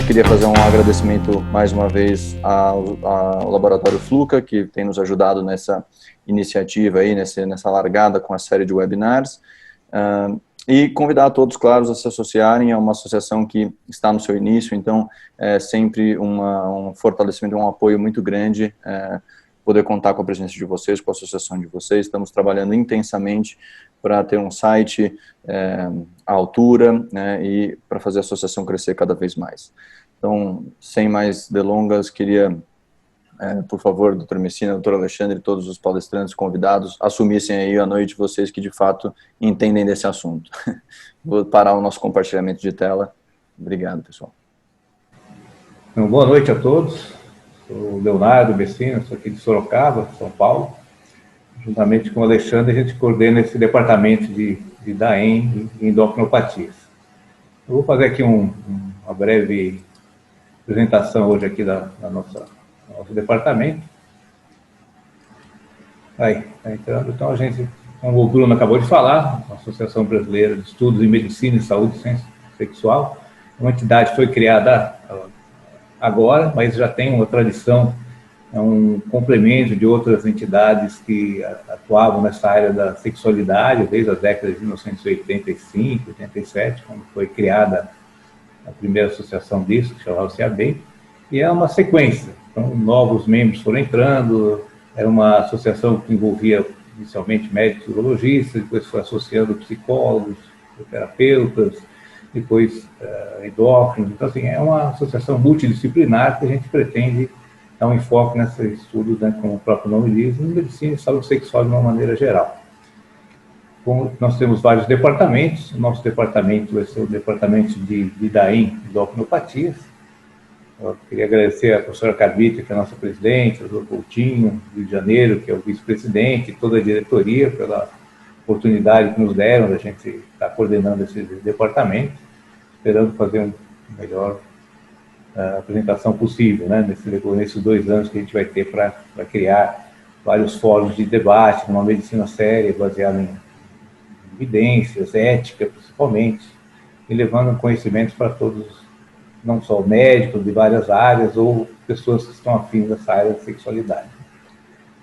Queria fazer um agradecimento mais uma vez ao Laboratório Fluca, que tem nos ajudado nessa iniciativa aí, nessa largada com a série de webinars, e convidar a todos, claro, a se associarem a uma associação que está no seu início, então é sempre um fortalecimento, um apoio muito grande, poder contar com a presença de vocês, com a associação de vocês. Estamos trabalhando intensamente para ter um site à altura, né, e para fazer a associação crescer cada vez mais. Então, sem mais delongas, queria, por favor, doutor Messina, doutor Alexandre, todos os palestrantes convidados, assumissem aí à noite vocês que de fato entendem desse assunto. Vou parar o nosso compartilhamento de tela. Obrigado, pessoal. Então, boa noite a todos. Sou o Leonardo Messina, sou aqui de Sorocaba, São Paulo. Juntamente com o Alexandre, a gente coordena esse departamento de DAEM e endocrinopatias. Eu vou fazer aqui uma breve apresentação hoje aqui do nosso departamento. Aí, tá entrando. Então, a gente, como o Bruno acabou de falar, a Associação Brasileira de Estudos em Medicina e Saúde e Ciência Sexual, uma entidade que foi criada agora, mas já tem uma tradição, é um complemento de outras entidades que atuavam nessa área da sexualidade desde as décadas de 1985, 87, quando foi criada a primeira associação disso, que chamava-se ABEM, e é uma sequência. Então, novos membros foram entrando, era uma associação que envolvia inicialmente médicos urologistas, depois foi associando psicólogos, terapeutas, depois endócrinos. Então, assim, é uma associação multidisciplinar que a gente pretende dar um enfoque nesse estudo, né, como o próprio nome diz, em medicina e saúde sexual de uma maneira geral. Como nós temos vários departamentos, o nosso departamento vai ser o departamento de DAEM, endocrinopatias. Eu queria agradecer à professora Carbita, que é a nossa presidente, ao doutor Coutinho, do Rio de Janeiro, que é o vice-presidente, e toda a diretoria, pela oportunidade que nos deram de a gente estar coordenando esse departamento, esperando fazer uma melhor apresentação possível, né, nesses 2 anos que a gente vai ter para criar vários fóruns de debate, numa medicina séria, baseada em evidências, ética, principalmente, e levando conhecimento para todos, não só médicos de várias áreas ou pessoas que estão afins dessa área de sexualidade.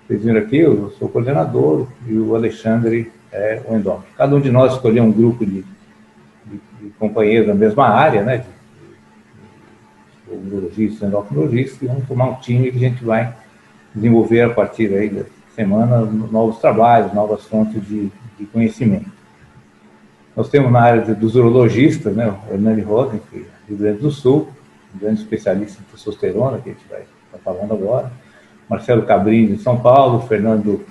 Vocês viram aqui, eu sou o coordenador e o Alexandre é o endócrino. Cada um de nós escolheu um grupo de companheiros da mesma área, né, de urologistas, endocrinologistas, e vamos formar um time que a gente vai desenvolver a partir aí da semana novos trabalhos, novas fontes de conhecimento. Nós temos na área dos urologistas, né, o Hernani Rosen, do Rio Grande do Sul, um grande especialista em testosterona, que a gente vai estar falando agora, Marcelo Cabrini, de São Paulo, Fernando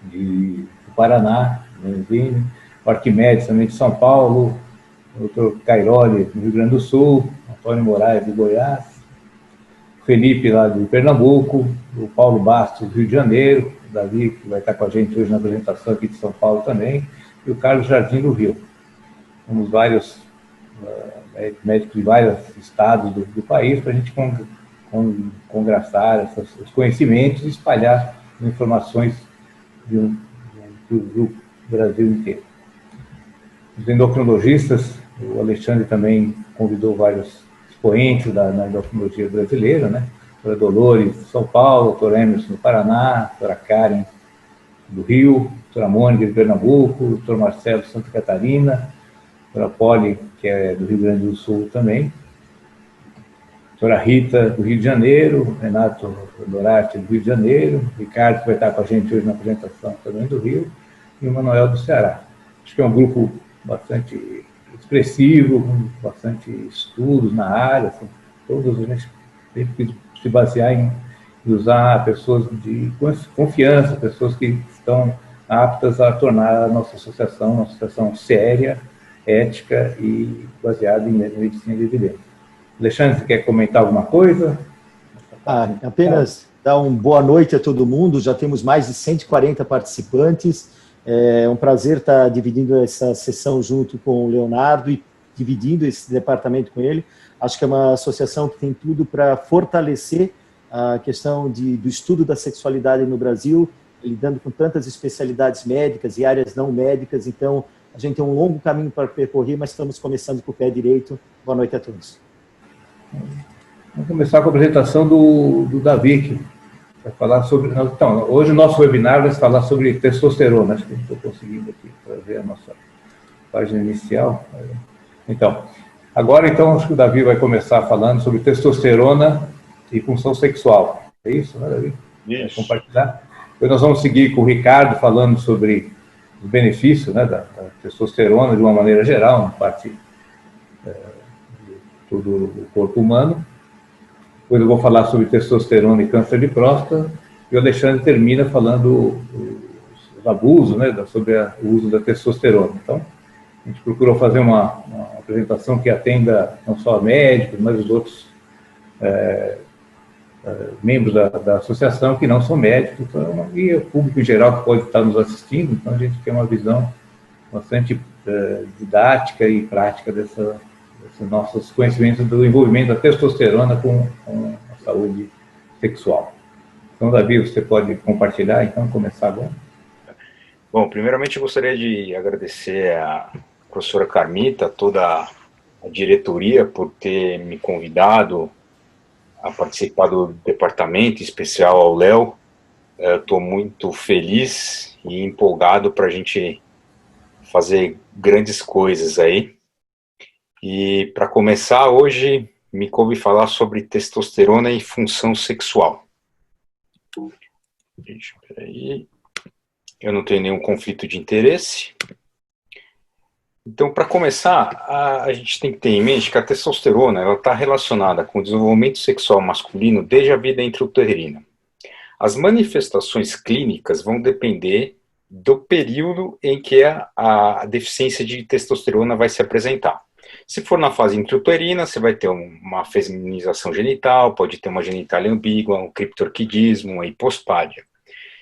do Paraná, o Arquimedes, também de São Paulo, o Dr. Cairoli, do Rio Grande do Sul, Antônio Moraes, de Goiás, Felipe, lá de Pernambuco, o Paulo Bastos, do Rio de Janeiro, o Davi, que vai estar com a gente hoje na apresentação aqui de São Paulo também, e o Carlos Jardim, do Rio. Temos vários médicos de vários estados do país para a gente congraçar os conhecimentos e espalhar as informações do Brasil inteiro. Os endocrinologistas, o Alexandre também convidou vários expoentes da endocrinologia brasileira, né? A doutora Dolores, de São Paulo, a doutora Emerson, do Paraná, a doutora Karen, do Rio, a doutora Mônica, de Pernambuco, o doutor Marcelo, de Santa Catarina, a doutora Poli, que é do Rio Grande do Sul também. doutora Rita, do Rio de Janeiro, Renato Dorati, do Rio de Janeiro, Ricardo, que vai estar com a gente hoje na apresentação, também do Rio, e o Manuel do Ceará. Acho que é um grupo bastante expressivo, com bastante estudos na área, assim, todos a gente tem que se basear em usar pessoas de confiança, pessoas que estão aptas a tornar a nossa associação uma associação séria, ética e baseada em medicina de evidência. Alexandre, você quer comentar alguma coisa? Apenas dar uma boa noite a todo mundo, já temos mais de 140 participantes, é um prazer estar dividindo essa sessão junto com o Leonardo e dividindo esse departamento com ele. Acho que é uma associação que tem tudo para fortalecer a questão do estudo da sexualidade no Brasil, lidando com tantas especialidades médicas e áreas não médicas, então a gente tem um longo caminho para percorrer, mas estamos começando com o pé direito. Boa noite a todos. Vamos começar com a apresentação do Davi, que vai falar sobre... Então, hoje o nosso webinar vai falar sobre testosterona, acho que estou conseguindo aqui trazer a nossa página inicial. Então, agora acho que o Davi vai começar falando sobre testosterona e função sexual. É isso, né, Davi? Isso. Vai compartilhar. Depois nós vamos seguir com o Ricardo falando sobre os benefícios, né, da testosterona de uma maneira geral, na parte de todo o corpo humano. Depois eu vou falar sobre testosterona e câncer de próstata, e o Alexandre termina falando os abusos, né, sobre o uso da testosterona. Então, a gente procurou fazer uma apresentação que atenda não só a médicos, mas os outros membros da associação que não são médicos, então, e o público em geral que pode estar nos assistindo. Então, a gente tem uma visão bastante didática e prática desses nossos conhecimentos do envolvimento da testosterona com a saúde sexual. Então, Davi, você pode compartilhar, então, começar agora. Bom, primeiramente eu gostaria de agradecer à professora Carmita, toda a diretoria, por ter me convidado a participar do departamento, em especial ao Léo. Estou muito feliz e empolgado para a gente fazer grandes coisas aí. E para começar, hoje me coube falar sobre testosterona e função sexual. Gente, peraí. Eu não tenho nenhum conflito de interesse. Então, para começar, a gente tem que ter em mente que a testosterona está relacionada com o desenvolvimento sexual masculino desde a vida intrauterina. As manifestações clínicas vão depender do período em que a deficiência de testosterona vai se apresentar. Se for na fase intrauterina, você vai ter uma feminização genital, pode ter uma genitália ambígua, um criptorquidismo, uma hipospádia.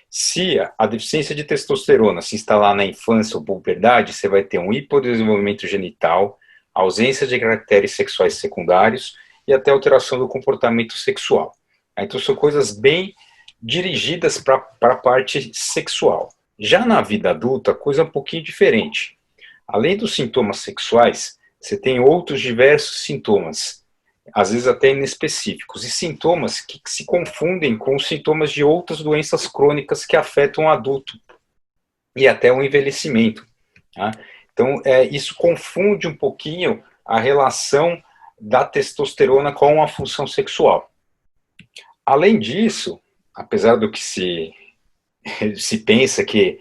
Se a deficiência de testosterona se instalar na infância ou puberdade, você vai ter um hipodesenvolvimento genital, ausência de caracteres sexuais secundários e até alteração do comportamento sexual. Então são coisas bem dirigidas para a parte sexual. Já na vida adulta, a coisa é um pouquinho diferente. Além dos sintomas sexuais, você tem outros diversos sintomas, às vezes até inespecíficos, e sintomas que se confundem com os sintomas de outras doenças crônicas que afetam o adulto e até o envelhecimento. Tá? Então, isso confunde um pouquinho a relação da testosterona com a função sexual. Além disso, apesar do que se pensa que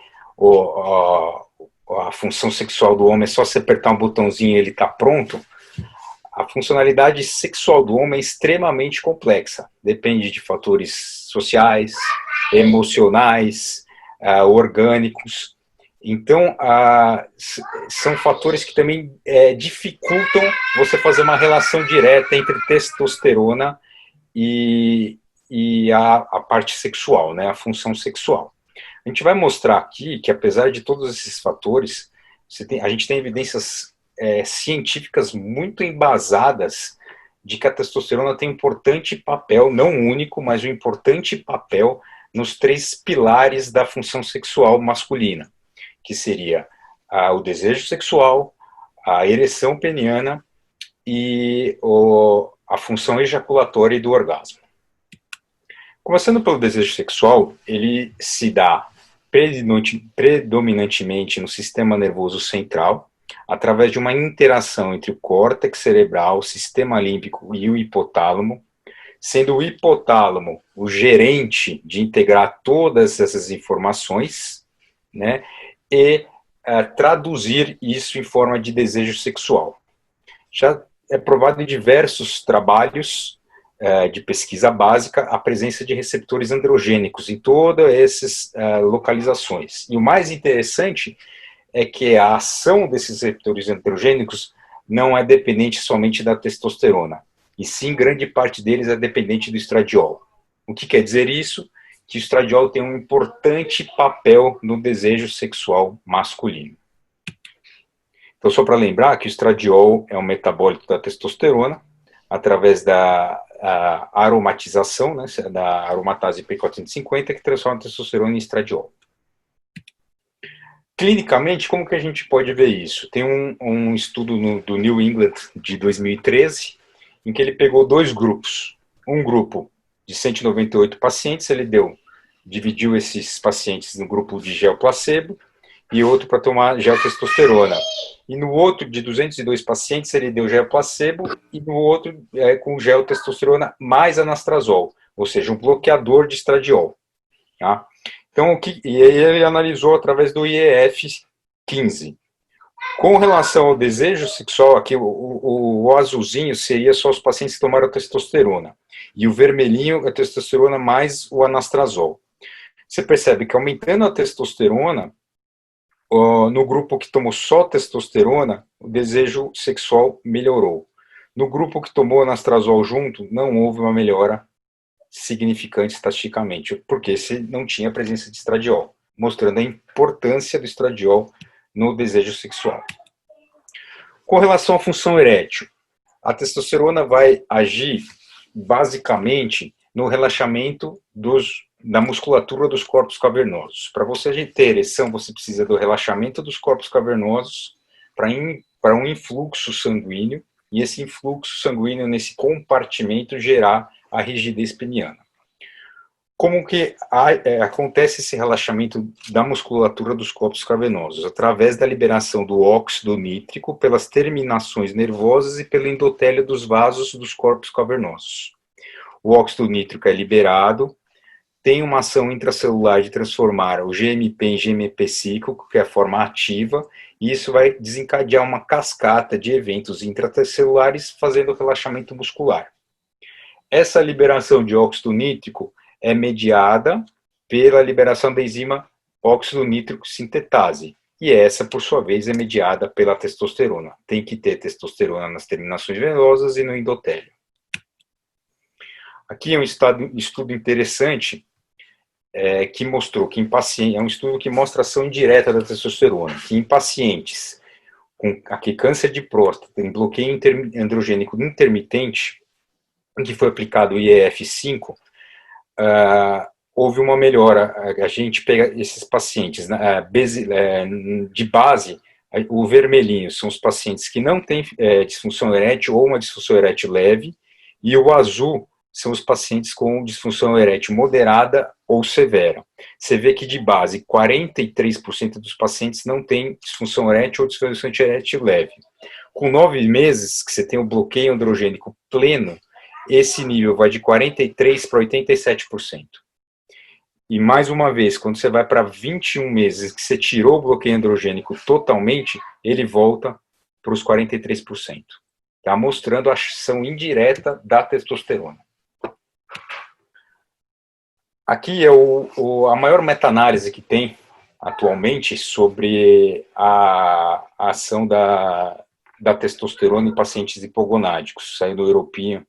a função sexual do homem é só você apertar um botãozinho e ele está pronto, a funcionalidade sexual do homem é extremamente complexa. Depende de fatores sociais, emocionais, orgânicos. Então, são fatores que também dificultam você fazer uma relação direta entre testosterona e a parte sexual, né, a função sexual. A gente vai mostrar aqui que, apesar de todos esses fatores, a gente tem evidências científicas muito embasadas de que a testosterona tem um importante papel, não único, mas um importante papel nos 3 pilares da função sexual masculina, que seria o desejo sexual, a ereção peniana e a função ejaculatória e do orgasmo. Começando pelo desejo sexual, ele se dá predominantemente no sistema nervoso central, através de uma interação entre o córtex cerebral, o sistema límbico e o hipotálamo, sendo o hipotálamo o gerente de integrar todas essas informações, né, e traduzir isso em forma de desejo sexual. Já é provado em diversos trabalhos de pesquisa básica a presença de receptores androgênicos em todas essas localizações. E o mais interessante é que a ação desses receptores androgênicos não é dependente somente da testosterona, e sim grande parte deles é dependente do estradiol. O que quer dizer isso? Que o estradiol tem um importante papel no desejo sexual masculino. Então, só para lembrar que o estradiol é um metabólito da testosterona, através da aromatização, né, da aromatase P450, que transforma a testosterona em estradiol. Clinicamente, como que a gente pode ver isso? Tem um estudo do New England de 2013, em que ele pegou 2 grupos. Um grupo de 198 pacientes, dividiu esses pacientes no grupo de gel placebo e outro para tomar gel testosterona. E no outro, de 202 pacientes, ele deu gel placebo e no outro com gel testosterona mais anastrozol, ou seja, um bloqueador de estradiol. Tá? Então, e aí ele analisou através do IEF-15. Com relação ao desejo sexual, aqui o azulzinho seria só os pacientes que tomaram testosterona. E o vermelhinho, a testosterona mais o anastrozol. Você percebe que aumentando a testosterona, no grupo que tomou só testosterona, o desejo sexual melhorou. No grupo que tomou anastrozol junto, não houve uma melhora significante estatisticamente, porque se não tinha presença de estradiol, mostrando a importância do estradiol no desejo sexual. Com relação à função erétil, a testosterona vai agir basicamente no relaxamento da musculatura dos corpos cavernosos. Para você ter ereção, você precisa do relaxamento dos corpos cavernosos para um influxo sanguíneo, e esse influxo sanguíneo nesse compartimento gerar a rigidez peniana. Como que acontece esse relaxamento da musculatura dos corpos cavernosos? Através da liberação do óxido nítrico pelas terminações nervosas e pelo endotélio dos vasos dos corpos cavernosos. O óxido nítrico é liberado, tem uma ação intracelular de transformar o GMP em GMP cíclico, que é a forma ativa, e isso vai desencadear uma cascata de eventos intracelulares fazendo o relaxamento muscular. Essa liberação de óxido nítrico é mediada pela liberação da enzima óxido nítrico sintetase, e essa, por sua vez, é mediada pela testosterona. Tem que ter testosterona nas terminações venosas e no endotélio. Aqui é um estudo interessante que mostrou que em pacientes, é um estudo que mostra a ação indireta da testosterona, que em pacientes com câncer de próstata, em bloqueio androgênico intermitente, em que foi aplicado o IEF-5, houve uma melhora. A gente pega esses pacientes de base, o vermelhinho são os pacientes que não têm disfunção erétil ou uma disfunção erétil leve, e o azul são os pacientes com disfunção erétil moderada ou severa. Você vê que de base, 43% dos pacientes não têm disfunção erétil ou disfunção erétil leve. Com 9 meses, que você tem o bloqueio androgênico pleno, esse nível vai de 43% para 87%. E mais uma vez, quando você vai para 21 meses, que você tirou o bloqueio androgênico totalmente, ele volta para os 43%. Tá? Mostrando a ação indireta da testosterona. Aqui é a maior meta-análise que tem atualmente sobre a ação da testosterona em pacientes hipogonádicos, saiu do European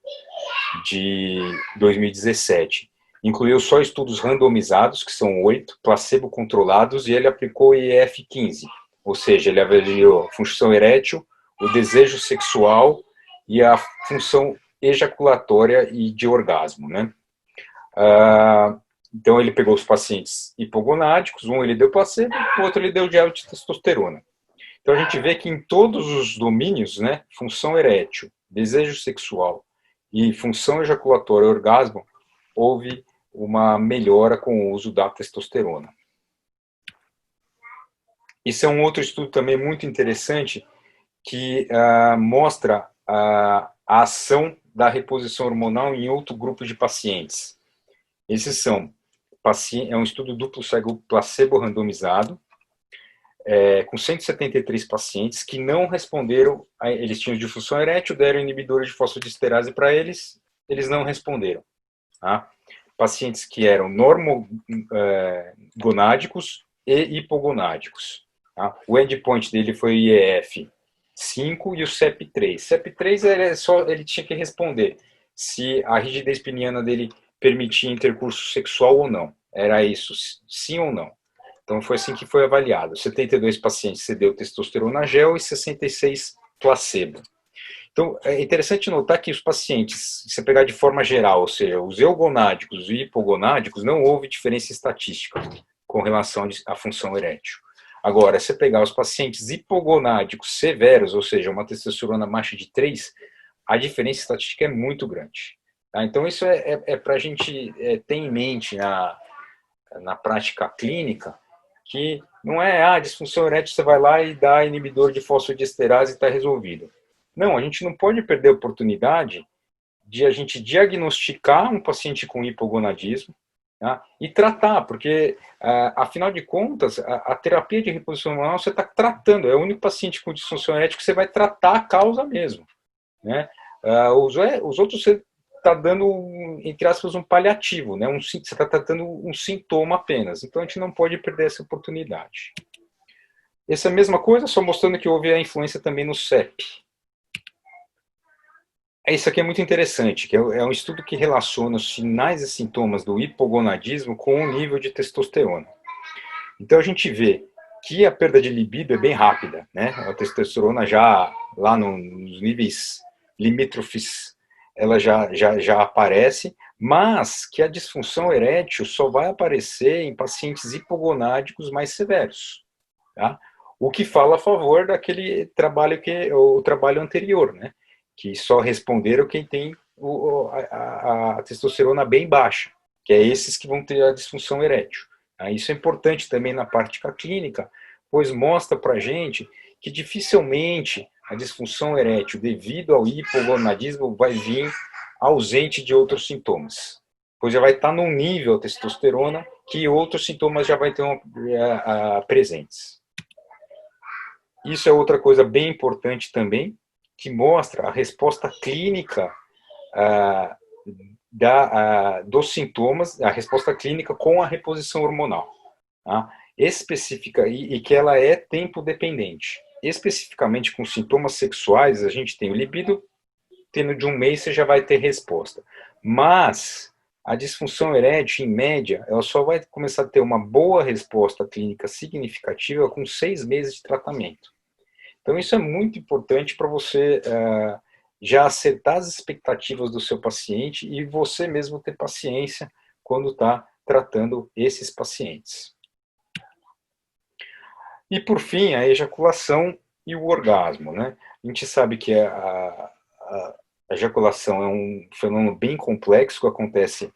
de 2017. Incluiu só estudos randomizados, que são 8, placebo-controlados, e ele aplicou o IEF-15, ou seja, ele avaliou a função erétil, o desejo sexual e a função ejaculatória e de orgasmo, né? Então, ele pegou os pacientes hipogonádicos, um ele deu placebo, o outro ele deu gel de testosterona. Então, a gente vê que em todos os domínios, né, função erétil, desejo sexual e função ejaculatória e orgasmo, houve uma melhora com o uso da testosterona. Isso é um outro estudo também muito interessante, que mostra a ação da reposição hormonal em outro grupo de pacientes. Esses são, é um estudo duplo cego placebo randomizado, com 173 pacientes que não responderam, eles tinham disfunção erétil, deram inibidores de fosfodiesterase para eles, eles não responderam. Tá? Pacientes que eram normogonádicos e hipogonádicos. Tá? O endpoint dele foi o IEF 5 e o CEP3. CEP3 ele tinha que responder se a rigidez peniana dele permitia intercurso sexual ou não. Era isso, sim ou não. Então foi assim que foi avaliado. 72 pacientes cedeu testosterona gel e 66 placebo. Então é interessante notar que os pacientes, se você pegar de forma geral, ou seja, os eugonádicos e hipogonádicos, não houve diferença estatística com relação à função erétil. Agora, se você pegar os pacientes hipogonádicos severos, ou seja, uma testosterona baixa de 3, a diferença estatística é muito grande. Tá? Então, isso é para a gente ter em mente na prática clínica, que não é disfunção erétil, você vai lá e dá inibidor de fosfodiesterase e está resolvido. Não, a gente não pode perder a oportunidade de a gente diagnosticar um paciente com hipogonadismo, tá? E tratar, porque, afinal de contas, a terapia de reposição hormonal você está tratando, é o único paciente com disfunção erétil que você vai tratar a causa mesmo. Né? Os outros você está dando, entre aspas, um paliativo, né? Você está tratando um sintoma apenas, então a gente não pode perder essa oportunidade. Essa mesma coisa, só mostrando que houve a influência também no CEP. Isso aqui é muito interessante, que é um estudo que relaciona os sinais e sintomas do hipogonadismo com o nível de testosterona. Então a gente vê que a perda de libido é bem rápida, né? A testosterona já lá nos níveis limítrofes, ela já aparece, mas que a disfunção erétil só vai aparecer em pacientes hipogonádicos mais severos, tá? O que fala a favor daquele trabalho o trabalho anterior, né? Que só responderam quem tem a testosterona bem baixa, que é esses que vão ter a disfunção erétil. Isso é importante também na prática clínica, pois mostra para a gente que dificilmente a disfunção erétil devido ao hipogonadismo vai vir ausente de outros sintomas, pois já vai estar num nível a testosterona que outros sintomas já vai ter presentes. Isso é outra coisa bem importante também, que mostra a resposta clínica dos sintomas, a resposta clínica com a reposição hormonal. Tá? Específica, e que ela é tempo dependente. Especificamente com sintomas sexuais, a gente tem o libido, tendo de um mês você já vai ter resposta. Mas a disfunção erétil, em média, ela só vai começar a ter uma boa resposta clínica significativa com 6 meses de tratamento. Então, isso é muito importante para você já acertar as expectativas do seu paciente e você mesmo ter paciência quando está tratando esses pacientes. E, por fim, a ejaculação e o orgasmo, né? A gente sabe que a ejaculação é um fenômeno bem complexo que acontece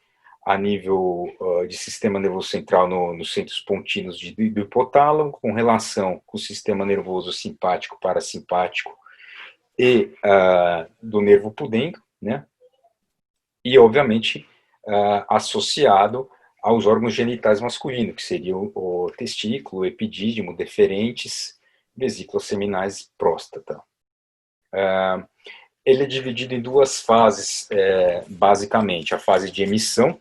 a nível de sistema nervoso central nos centros pontinos do hipotálamo, com relação com o sistema nervoso simpático, parasimpático e do nervo pudendo, né? E, obviamente, associado aos órgãos genitais masculinos, que seriam o testículo, o epidídimo, deferentes, vesículas seminais e próstata. Ele é dividido em 2 fases, basicamente. A fase de emissão,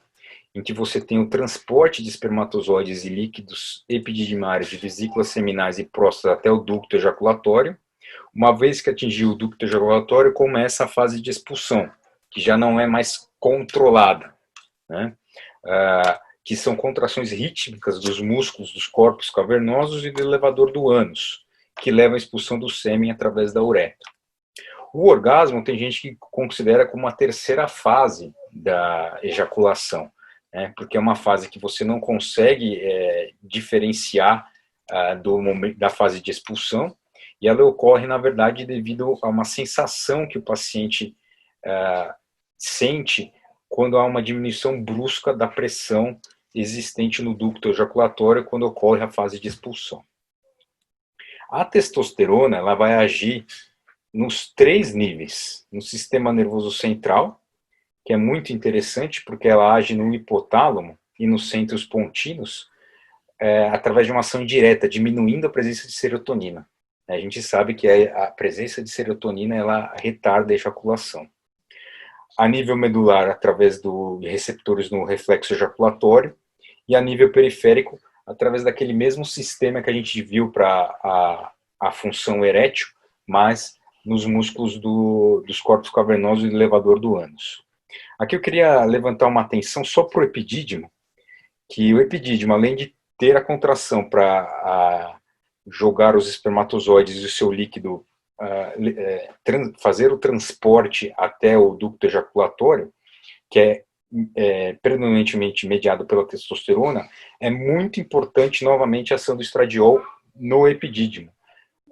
em que você tem o transporte de espermatozoides e líquidos epididimários de vesículas seminais e próstata até o ducto ejaculatório. Uma vez que atingiu o ducto ejaculatório, começa a fase de expulsão, que já não é mais controlada, né? Que são contrações rítmicas dos músculos dos corpos cavernosos e do elevador do ânus, que leva à expulsão do sêmen através da uretra. O orgasmo tem gente que considera como a terceira fase da ejaculação, né? Porque é uma fase que você não consegue diferenciar da fase de expulsão, e ela ocorre, na verdade, devido a uma sensação que o paciente sente quando há uma diminuição brusca da pressão existente no ducto ejaculatório quando ocorre a fase de expulsão. A testosterona, ela vai agir nos 3 níveis. No sistema nervoso central, que é muito interessante porque ela age no hipotálamo e nos centros pontinos, através de uma ação direta, diminuindo a presença de serotonina. A gente sabe que a presença de serotonina ela retarda a ejaculação. A nível medular, através de receptores no reflexo ejaculatório, e a nível periférico, através daquele mesmo sistema que a gente viu para a função erétil, mas nos músculos dos corpos cavernosos e do elevador do ânus. Aqui eu queria levantar uma atenção só para o epidídimo, que o epidídimo, além de ter a contração para jogar os espermatozoides e o seu líquido, fazer o transporte até o ducto ejaculatório, que é predominantemente mediado pela testosterona, é muito importante novamente a ação do estradiol no epidídimo,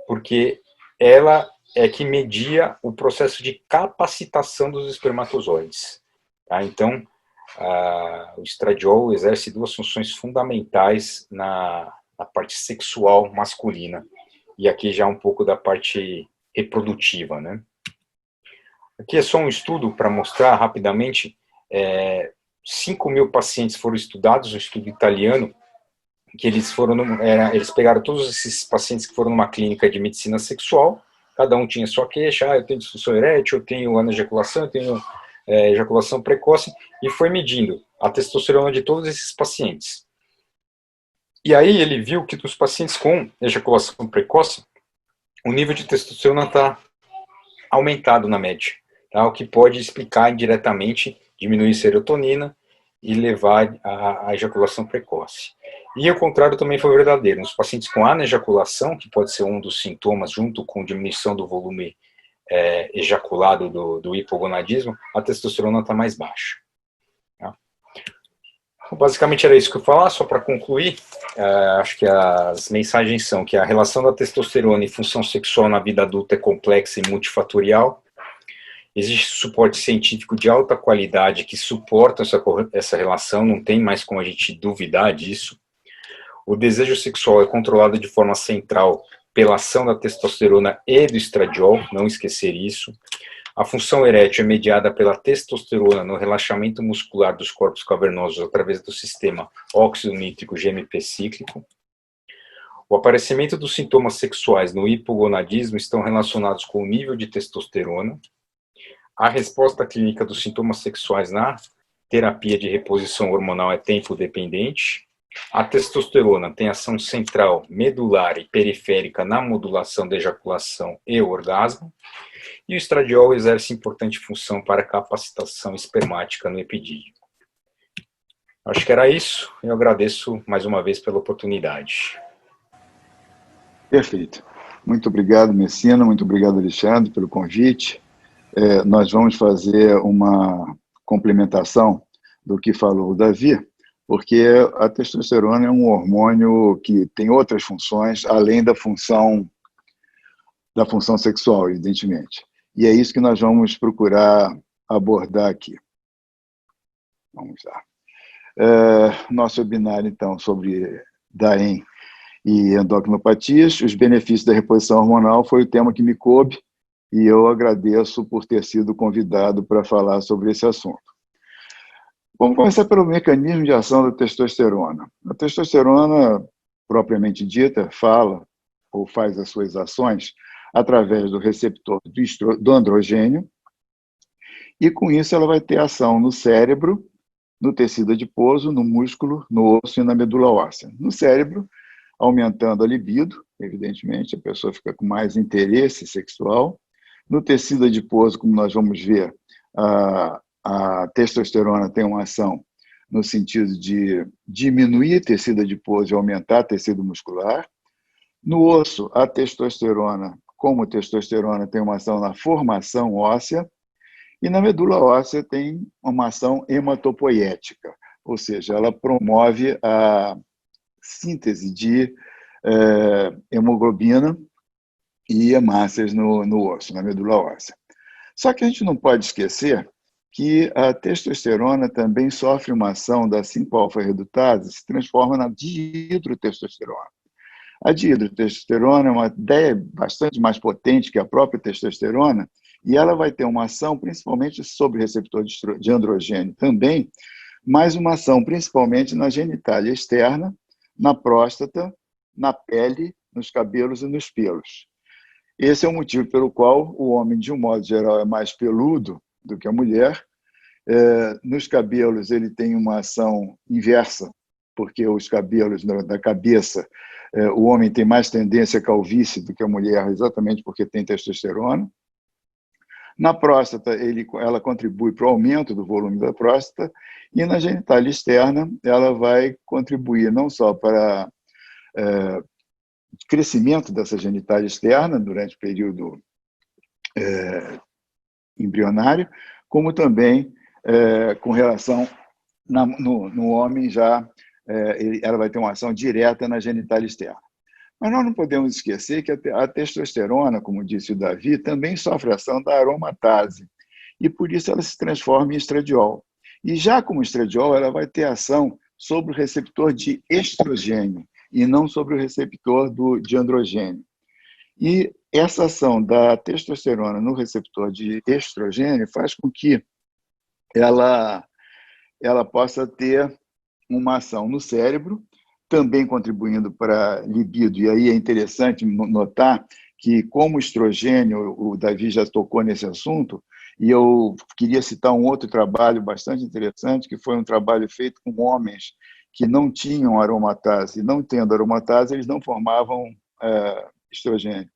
porque ela é que media o processo de capacitação dos espermatozoides. Tá? Então, o estradiol exerce 2 funções fundamentais na parte sexual masculina, e aqui já um pouco da parte reprodutiva, né? Aqui é só um estudo para mostrar rapidamente, 5.000 pacientes foram estudados, um estudo italiano, que eles pegaram todos esses pacientes que foram numa clínica de medicina sexual, cada um tinha sua queixa, eu tenho disfunção erétil, eu tenho anejaculação, eu tenho ejaculação precoce, e foi medindo a testosterona de todos esses pacientes. E aí ele viu que dos pacientes com ejaculação precoce, o nível de testosterona está aumentado na média, tá? O que pode explicar indiretamente diminuir serotonina e levar à ejaculação precoce. E o contrário também foi verdadeiro. Nos pacientes com anejaculação, que pode ser um dos sintomas, junto com diminuição do volume ejaculado do hipogonadismo, a testosterona está mais baixa. Tá? Então, basicamente era isso que eu ia falar, só para concluir, acho que as mensagens são que a relação da testosterona e função sexual na vida adulta é complexa e multifatorial. Existe suporte científico de alta qualidade que suporta essa relação, não tem mais como a gente duvidar disso. O desejo sexual é controlado de forma central pela ação da testosterona e do estradiol, não esquecer isso. A função erétil é mediada pela testosterona no relaxamento muscular dos corpos cavernosos através do sistema óxido nítrico GMP cíclico. O aparecimento dos sintomas sexuais no hipogonadismo estão relacionados com o nível de testosterona. A resposta clínica dos sintomas sexuais na terapia de reposição hormonal é tempo-dependente. A testosterona tem ação central, medular e periférica na modulação da ejaculação e orgasmo. E o estradiol exerce importante função para a capacitação espermática no epidídimo. Acho que era isso. Eu agradeço mais uma vez pela oportunidade. Perfeito. Muito obrigado, Messina. Muito obrigado, Alexandre, pelo convite. Nós vamos fazer uma complementação do que falou o Davi, porque a testosterona é um hormônio que tem outras funções, além da função sexual, evidentemente. E é isso que nós vamos procurar abordar aqui. Vamos lá. Nosso webinar, então, sobre DAEM e endocrinopatias, os benefícios da reposição hormonal foi o tema que me coube, e eu agradeço por ter sido convidado para falar sobre esse assunto. Vamos começar pelo mecanismo de ação da testosterona. A testosterona, propriamente dita, fala ou faz as suas ações através do receptor do androgênio, e com isso ela vai ter ação no cérebro, no tecido adiposo, no músculo, no osso e na medula óssea. No cérebro, aumentando a libido, evidentemente, a pessoa fica com mais interesse sexual. No tecido adiposo, como nós vamos ver, a testosterona tem uma ação no sentido de diminuir tecido adiposo e aumentar tecido muscular. No osso, a testosterona, como testosterona, tem uma ação na formação óssea, e na medula óssea tem uma ação hematopoética, ou seja, ela promove a síntese de hemoglobina e hemácias no osso, na medula óssea. Só que a gente não pode esquecer que a testosterona também sofre uma ação da 5-alfa-redutase, se transforma na dihidrotestosterona. A dihidrotestosterona é uma ideia bastante mais potente que a própria testosterona, e ela vai ter uma ação principalmente sobre o receptor de androgênio também, mas uma ação principalmente na genitália externa, na próstata, na pele, nos cabelos e nos pelos. Esse é o motivo pelo qual o homem, de um modo geral, é mais peludo do que a mulher. Nos cabelos, ele tem uma ação inversa, porque os cabelos da cabeça, o homem tem mais tendência à calvície do que a mulher, exatamente porque tem testosterona. Na próstata, ela contribui para o aumento do volume da próstata, e na genitália externa, ela vai contribuir não só para crescimento dessa genitália externa durante o período embrionário, como também com relação no homem ela vai ter uma ação direta na genitália externa. Mas nós não podemos esquecer que a testosterona, como disse o Davi, também sofre ação da aromatase, e por isso ela se transforma em estradiol. E já como estradiol, ela vai ter ação sobre o receptor de estrogênio, e não sobre o receptor de androgênio. E essa ação da testosterona no receptor de estrogênio faz com que ela possa ter uma ação no cérebro, também contribuindo para a libido. E aí é interessante notar que, como estrogênio, o Davi já tocou nesse assunto, e eu queria citar um outro trabalho bastante interessante, que foi um trabalho feito com homens que não tinham aromatase. E não tendo aromatase, eles não formavam estrogênio.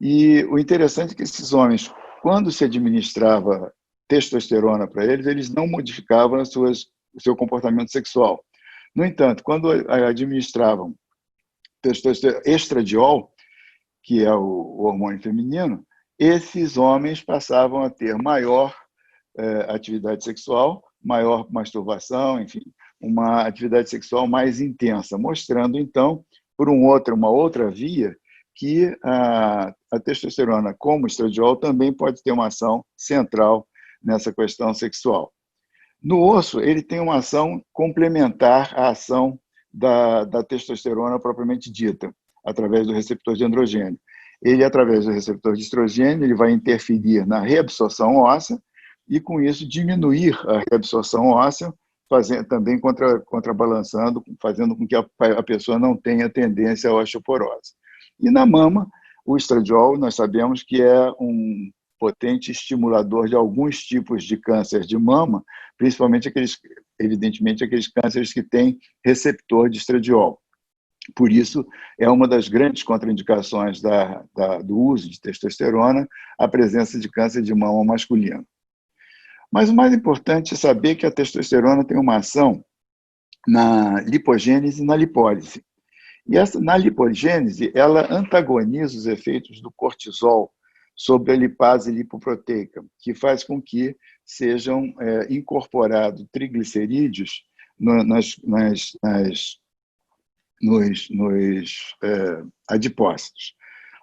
E o interessante é que esses homens, quando se administrava testosterona para eles, eles não modificavam o seu comportamento sexual. No entanto, quando administravam estradiol, que é o hormônio feminino, esses homens passavam a ter maior atividade sexual, maior masturbação, enfim, uma atividade sexual mais intensa, mostrando, então, por uma outra via, que a testosterona, como o estradiol, também pode ter uma ação central nessa questão sexual. No osso, ele tem uma ação complementar à ação da testosterona propriamente dita, através do receptor de androgênio. Ele, através do receptor de estrogênio, ele vai interferir na reabsorção óssea e, com isso, diminuir a reabsorção óssea, também contrabalançando, fazendo com que a pessoa não tenha tendência à osteoporose. E na mama, o estradiol, nós sabemos que é um potente estimulador de alguns tipos de câncer de mama, principalmente evidentemente, aqueles cânceres que têm receptor de estradiol. Por isso, é uma das grandes contraindicações do uso de testosterona a presença de câncer de mama masculino. Mas o mais importante é saber que a testosterona tem uma ação na lipogênese e na lipólise. E na lipogênese, ela antagoniza os efeitos do cortisol sobre a lipase lipoproteica, que faz com que sejam incorporados triglicerídeos nos adipócitos.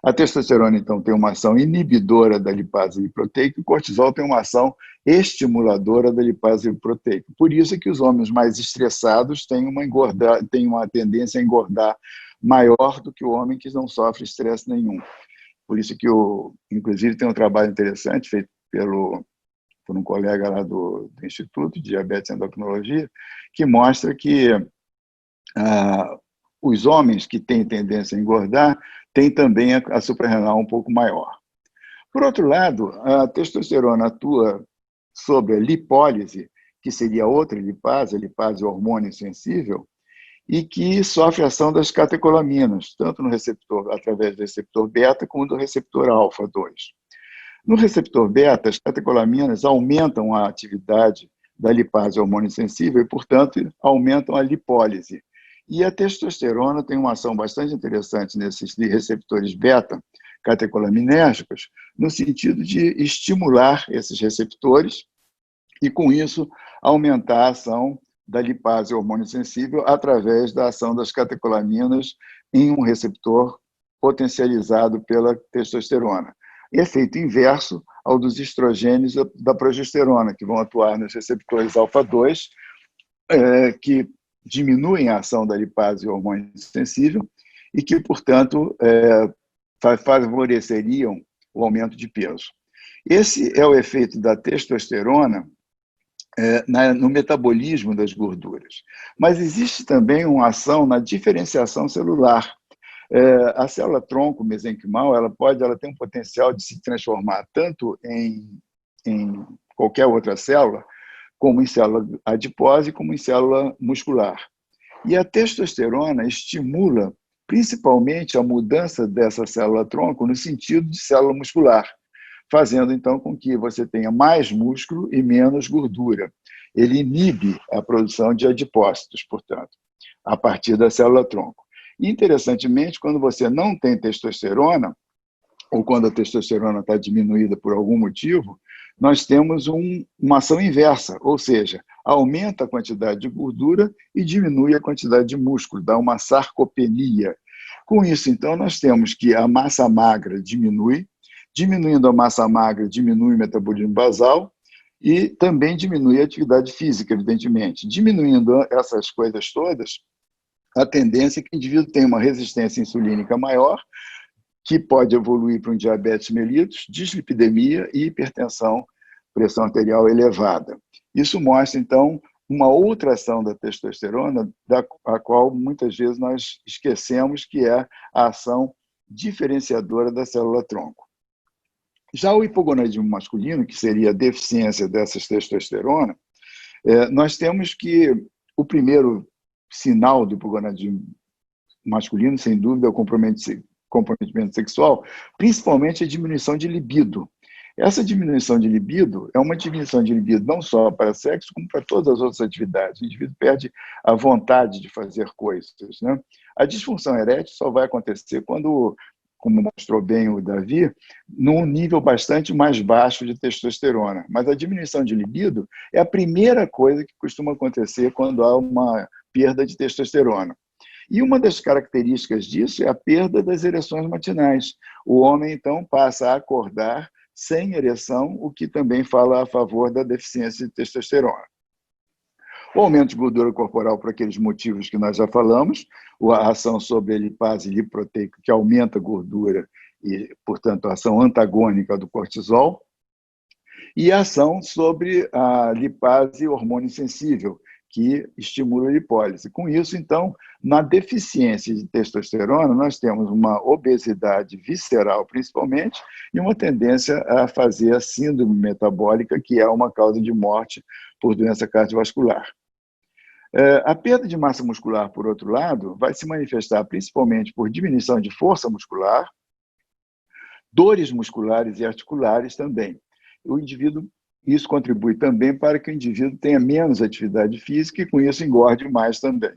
A testosterona, então, tem uma ação inibidora da lipase lipoproteica e o cortisol tem uma ação estimuladora da lipase lipoproteica. Por isso é que os homens mais estressados têm uma tendência a engordar maior do que o homem que não sofre estresse nenhum. Por isso que, inclusive, tem um trabalho interessante feito por um colega lá do Instituto de Diabetes e Endocrinologia, que mostra que os homens que têm tendência a engordar têm também a suprarrenal um pouco maior. Por outro lado, a testosterona atua sobre a lipólise, que seria outra lipase, a lipase hormônio sensível, e que sofre ação das catecolaminas, tanto no receptor, através do receptor beta, como do receptor alfa-2. No receptor beta, as catecolaminas aumentam a atividade da lipase hormônio sensível e, portanto, aumentam a lipólise. E a testosterona tem uma ação bastante interessante nesses receptores beta catecolaminérgicos, no sentido de estimular esses receptores e, com isso, aumentar a ação da lipase hormônio sensível através da ação das catecolaminas em um receptor potencializado pela testosterona. Efeito inverso ao dos estrogênios da progesterona, que vão atuar nos receptores alfa-2, que diminuem a ação da lipase hormônio sensível e que, portanto, favoreceriam o aumento de peso. Esse é o efeito da testosterona no metabolismo das gorduras. Mas existe também uma ação na diferenciação celular. A célula-tronco mesenquimal, ela tem um potencial de se transformar tanto em qualquer outra célula, como em célula adiposa, como em célula muscular. E a testosterona estimula principalmente a mudança dessa célula-tronco no sentido de célula muscular, fazendo, então, com que você tenha mais músculo e menos gordura. Ele inibe a produção de adipócitos, portanto, a partir da célula-tronco. Interessantemente, quando você não tem testosterona, ou quando a testosterona está diminuída por algum motivo, nós temos uma ação inversa, ou seja, aumenta a quantidade de gordura e diminui a quantidade de músculo, dá uma sarcopenia. Com isso, então, nós temos que a massa magra diminui, diminuindo a massa magra, diminui o metabolismo basal e também diminui a atividade física, evidentemente. Diminuindo essas coisas todas, a tendência é que o indivíduo tenha uma resistência insulínica maior, que pode evoluir para um diabetes mellitus, dislipidemia e hipertensão, pressão arterial elevada. Isso mostra, então, uma outra ação da testosterona, a qual muitas vezes nós esquecemos, que é a ação diferenciadora da célula-tronco. Já o hipogonadismo masculino, que seria a deficiência dessas testosterona, nós temos que o primeiro sinal do hipogonadismo masculino, sem dúvida, é o comprometimento sexual, principalmente a diminuição de libido. Essa diminuição de libido é uma diminuição de libido não só para sexo, como para todas as outras atividades. O indivíduo perde a vontade de fazer coisas, né? A disfunção erétil só vai acontecer quando, como mostrou bem o Davi, num nível bastante mais baixo de testosterona. Mas a diminuição de libido é a primeira coisa que costuma acontecer quando há uma perda de testosterona. E uma das características disso é a perda das ereções matinais. O homem, então, passa a acordar sem ereção, o que também fala a favor da deficiência de testosterona. O aumento de gordura corporal por aqueles motivos que nós já falamos, a ação sobre a lipase lipoproteica, que aumenta a gordura e, portanto, a ação antagônica do cortisol, e a ação sobre a lipase hormônio sensível, que estimula a lipólise. Com isso, então, na deficiência de testosterona, nós temos uma obesidade visceral, principalmente, e uma tendência a fazer a síndrome metabólica, que é uma causa de morte por doença cardiovascular. A perda de massa muscular, por outro lado, vai se manifestar principalmente por diminuição de força muscular, dores musculares e articulares também. O indivíduo, isso contribui também para que o indivíduo tenha menos atividade física e, com isso, engorde mais também.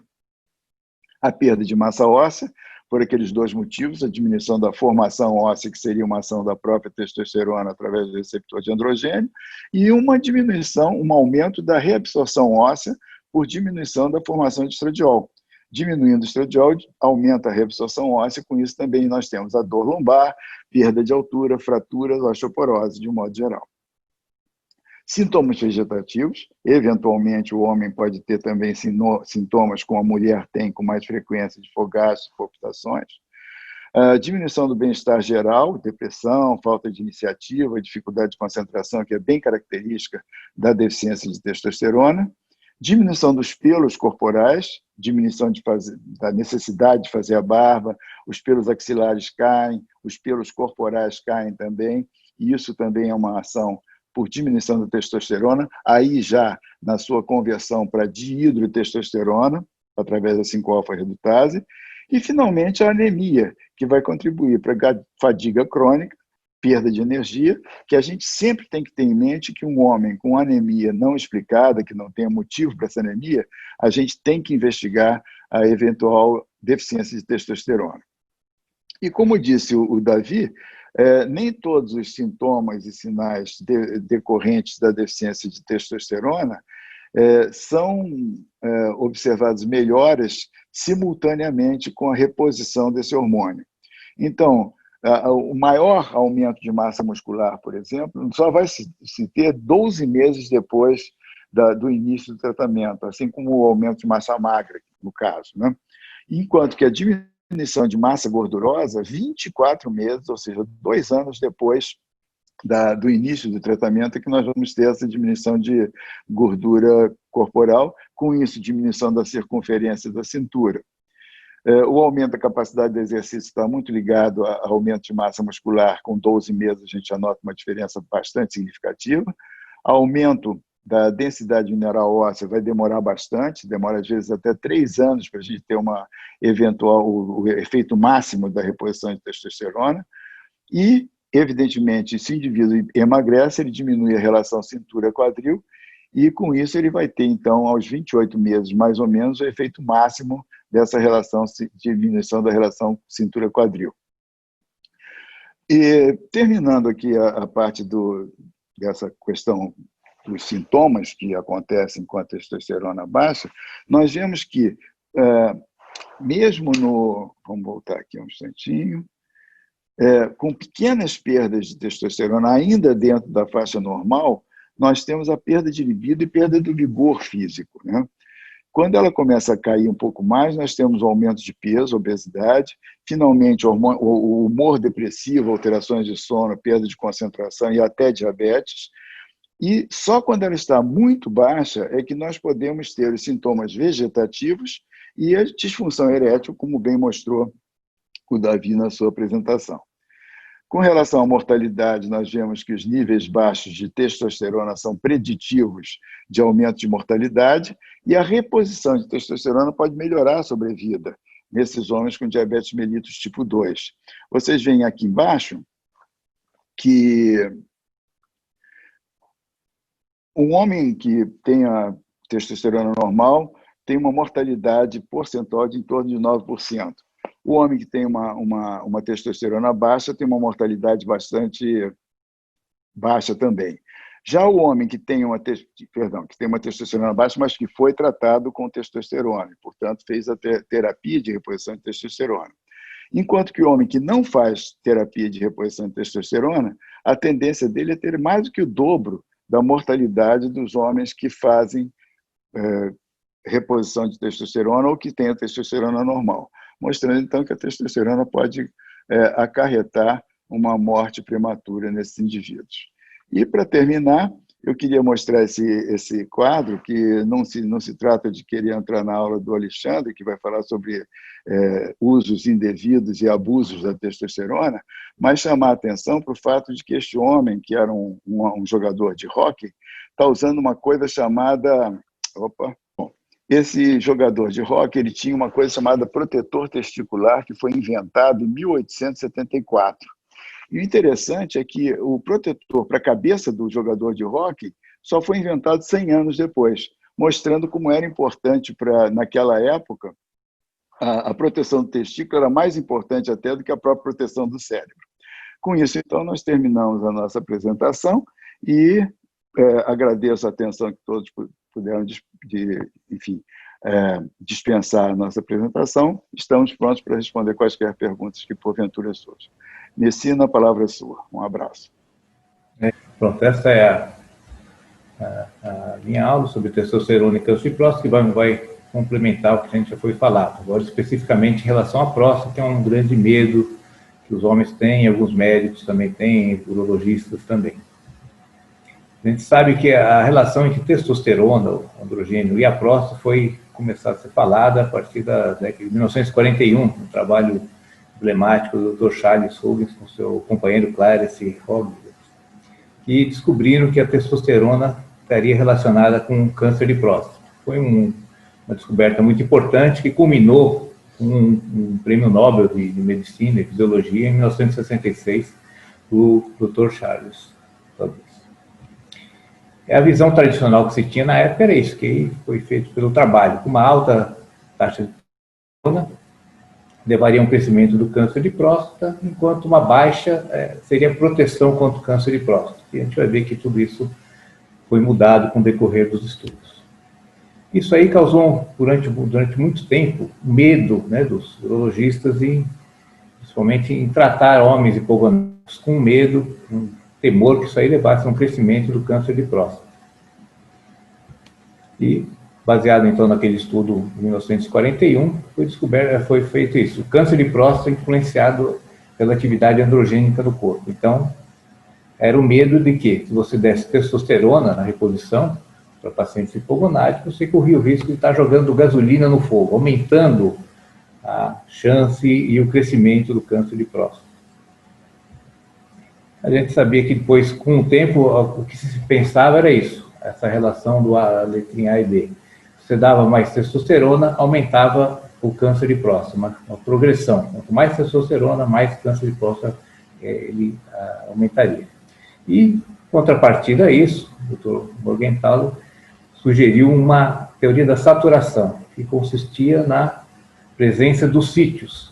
A perda de massa óssea, por aqueles dois motivos, a diminuição da formação óssea, que seria uma ação da própria testosterona através do receptor de androgênio, e uma diminuição, um aumento da reabsorção óssea por diminuição da formação de estradiol. Diminuindo o estradiol, aumenta a reabsorção óssea, com isso também nós temos a dor lombar, perda de altura, fraturas, osteoporose, de um modo geral. Sintomas vegetativos, eventualmente o homem pode ter também sintomas como a mulher tem com mais frequência de fogaços, palpitações. Diminuição do bem-estar geral, depressão, falta de iniciativa, dificuldade de concentração, que é bem característica da deficiência de testosterona. Diminuição dos pelos corporais, diminuição da necessidade de fazer a barba, os pelos axilares caem, os pelos corporais caem também, e isso também é uma ação por diminuição da testosterona, aí já na sua conversão para dihidrotestosterona, através da 5-alfa-redutase, e, finalmente, a anemia, que vai contribuir para a fadiga crônica, perda de energia, que a gente sempre tem que ter em mente que um homem com anemia não explicada, que não tenha motivo para essa anemia, a gente tem que investigar a eventual deficiência de testosterona. E, como disse o Davi, nem todos os sintomas e sinais decorrentes da deficiência de testosterona são observados melhoras simultaneamente com a reposição desse hormônio. Então, o maior aumento de massa muscular, por exemplo, só vai se ter 12 meses depois do início do tratamento, assim como o aumento de massa magra, no caso, né? Enquanto que a diminuição diminuição de massa gordurosa 24 meses, ou seja, 2 anos depois do início do tratamento, é que nós vamos ter essa diminuição de gordura corporal, com isso, diminuição da circunferência da cintura. O aumento da capacidade de exercício está muito ligado ao aumento de massa muscular. Com 12 meses, a gente já nota uma diferença bastante significativa. Aumento da densidade mineral óssea vai demorar bastante, demora às vezes até 3 anos para a gente ter o efeito máximo da reposição de testosterona. E, evidentemente, se o indivíduo emagrece, ele diminui a relação cintura-quadril, e com isso ele vai ter, então, aos 28 meses, mais ou menos, o efeito máximo dessa relação, diminuição da relação cintura-quadril. E, terminando aqui a parte dessa questão dos sintomas que acontecem com a testosterona baixa, nós vemos que, mesmo no... Vamos voltar aqui um instantinho. Com pequenas perdas de testosterona, ainda dentro da faixa normal, nós temos a perda de libido e perda do vigor físico, né? Quando ela começa a cair um pouco mais, nós temos o aumento de peso, obesidade, finalmente o humor depressivo, alterações de sono, perda de concentração e até diabetes. E só quando ela está muito baixa é que nós podemos ter os sintomas vegetativos e a disfunção erétil, como bem mostrou o Davi na sua apresentação. Com relação à mortalidade, nós vemos que os níveis baixos de testosterona são preditivos de aumento de mortalidade, e a reposição de testosterona pode melhorar a sobrevida nesses homens com diabetes mellitus tipo 2. Vocês veem aqui embaixo que um homem que tenha testosterona normal tem uma mortalidade percentual de em torno de 9%. O homem que tem uma testosterona baixa tem uma mortalidade bastante baixa também. Já o homem que tem uma testosterona baixa, mas que foi tratado com testosterona, e, portanto, fez a terapia de reposição de testosterona. Enquanto que o homem que não faz terapia de reposição de testosterona, a tendência dele é ter mais do que o dobro da mortalidade dos homens que fazem reposição de testosterona ou que têm a testosterona normal, mostrando, então, que a testosterona pode acarretar uma morte prematura nesses indivíduos. E, para terminar, eu queria mostrar esse quadro, que não se trata de querer entrar na aula do Alexandre, que vai falar sobre usos indevidos e abusos da testosterona, mas chamar a atenção para o fato de que este homem, que era um jogador de hóquei, está usando uma coisa chamada... Esse jogador de hóquei, ele tinha uma coisa chamada protetor testicular, que foi inventado em 1874. E o interessante é que o protetor para a cabeça do jogador de hóquei só foi inventado 100 anos depois, mostrando como era importante, naquela época, a proteção do testículo era mais importante até do que a própria proteção do cérebro. Com isso, então, nós terminamos a nossa apresentação e agradeço a atenção que todos puderam, dispensar a nossa apresentação. Estamos prontos para responder quaisquer perguntas que porventura surjam. Messina, a palavra é sua. Um abraço. Pronto, essa é a minha aula sobre testosterona e câncer de próstata, que vai complementar o que a gente já foi falado. Agora, especificamente em relação à próstata, que é um grande medo que os homens têm, alguns médicos também têm, urologistas também. A gente sabe que a relação entre testosterona, o androgênio, e a próstata foi começar a ser falada a partir da década de 1941, um trabalho emblemático do Dr. Charles Huggins com seu companheiro Clarence Huggins, que descobriram que a testosterona estaria relacionada com câncer de próstata. Foi uma descoberta muito importante que culminou com um prêmio Nobel de Medicina e Fisiologia em 1966 do Dr. Charles Huggins. A visão tradicional que se tinha na época era isso, que foi feito pelo trabalho, com uma alta taxa de testosterona, levaria a um crescimento do câncer de próstata, enquanto uma baixa seria proteção contra o câncer de próstata. E a gente vai ver que tudo isso foi mudado com o decorrer dos estudos. Isso aí causou, durante muito tempo, medo, né, dos urologistas, principalmente em tratar homens hipogonadicos com medo, com temor que isso aí levasse a um crescimento do câncer de próstata. E baseado então naquele estudo de 1941, foi feito isso. O câncer de próstata influenciado pela atividade androgênica do corpo. Então, era o medo de que, se você desse testosterona na reposição para pacientes hipogonáticos, você corria o risco de estar jogando gasolina no fogo, aumentando a chance e o crescimento do câncer de próstata. A gente sabia que depois, com o tempo, o que se pensava era isso, essa relação do letrinha A e B. Você dava mais testosterona, aumentava o câncer de próstata, uma progressão. Quanto mais testosterona, mais câncer de próstata ele aumentaria. E, contrapartida a isso, o Dr. Morgenthaler sugeriu uma teoria da saturação, que consistia na presença dos sítios.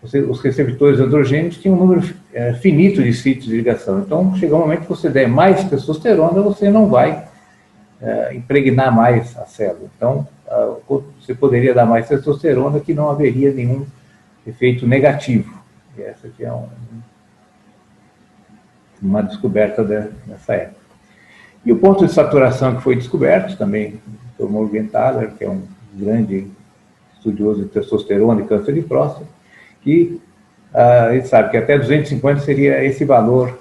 Os receptores androgênicos tinham um número finito de sítios de ligação. Então, chega um momento que você der mais testosterona, você não vai impregnar mais a célula. Então, você poderia dar mais testosterona que não haveria nenhum efeito negativo. E essa aqui é uma descoberta dessa época. E o ponto de saturação que foi descoberto também, o Dr. Morgenthaler, que é um grande estudioso de testosterona e câncer de próstata, que a gente sabe que até 250 seria esse valor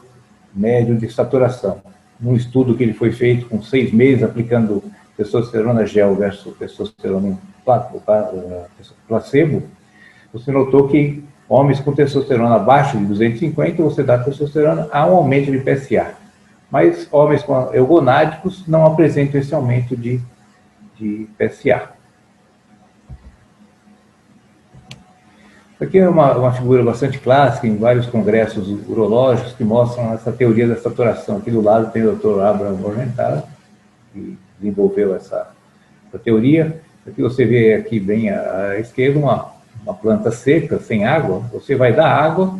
médio de saturação. Num estudo que ele foi feito com 6 meses, aplicando testosterona gel versus testosterona placebo, você notou que homens com testosterona abaixo de 250, você dá testosterona, há um aumento de PSA. Mas homens com eugonádicos não apresentam esse aumento de PSA. Isso aqui é uma figura bastante clássica em vários congressos urológicos que mostram essa teoria da saturação. Aqui do lado tem o Dr. Abraham Morgenthaler, que desenvolveu essa teoria. Aqui você vê aqui bem à esquerda uma planta seca, sem água. Você vai dar água.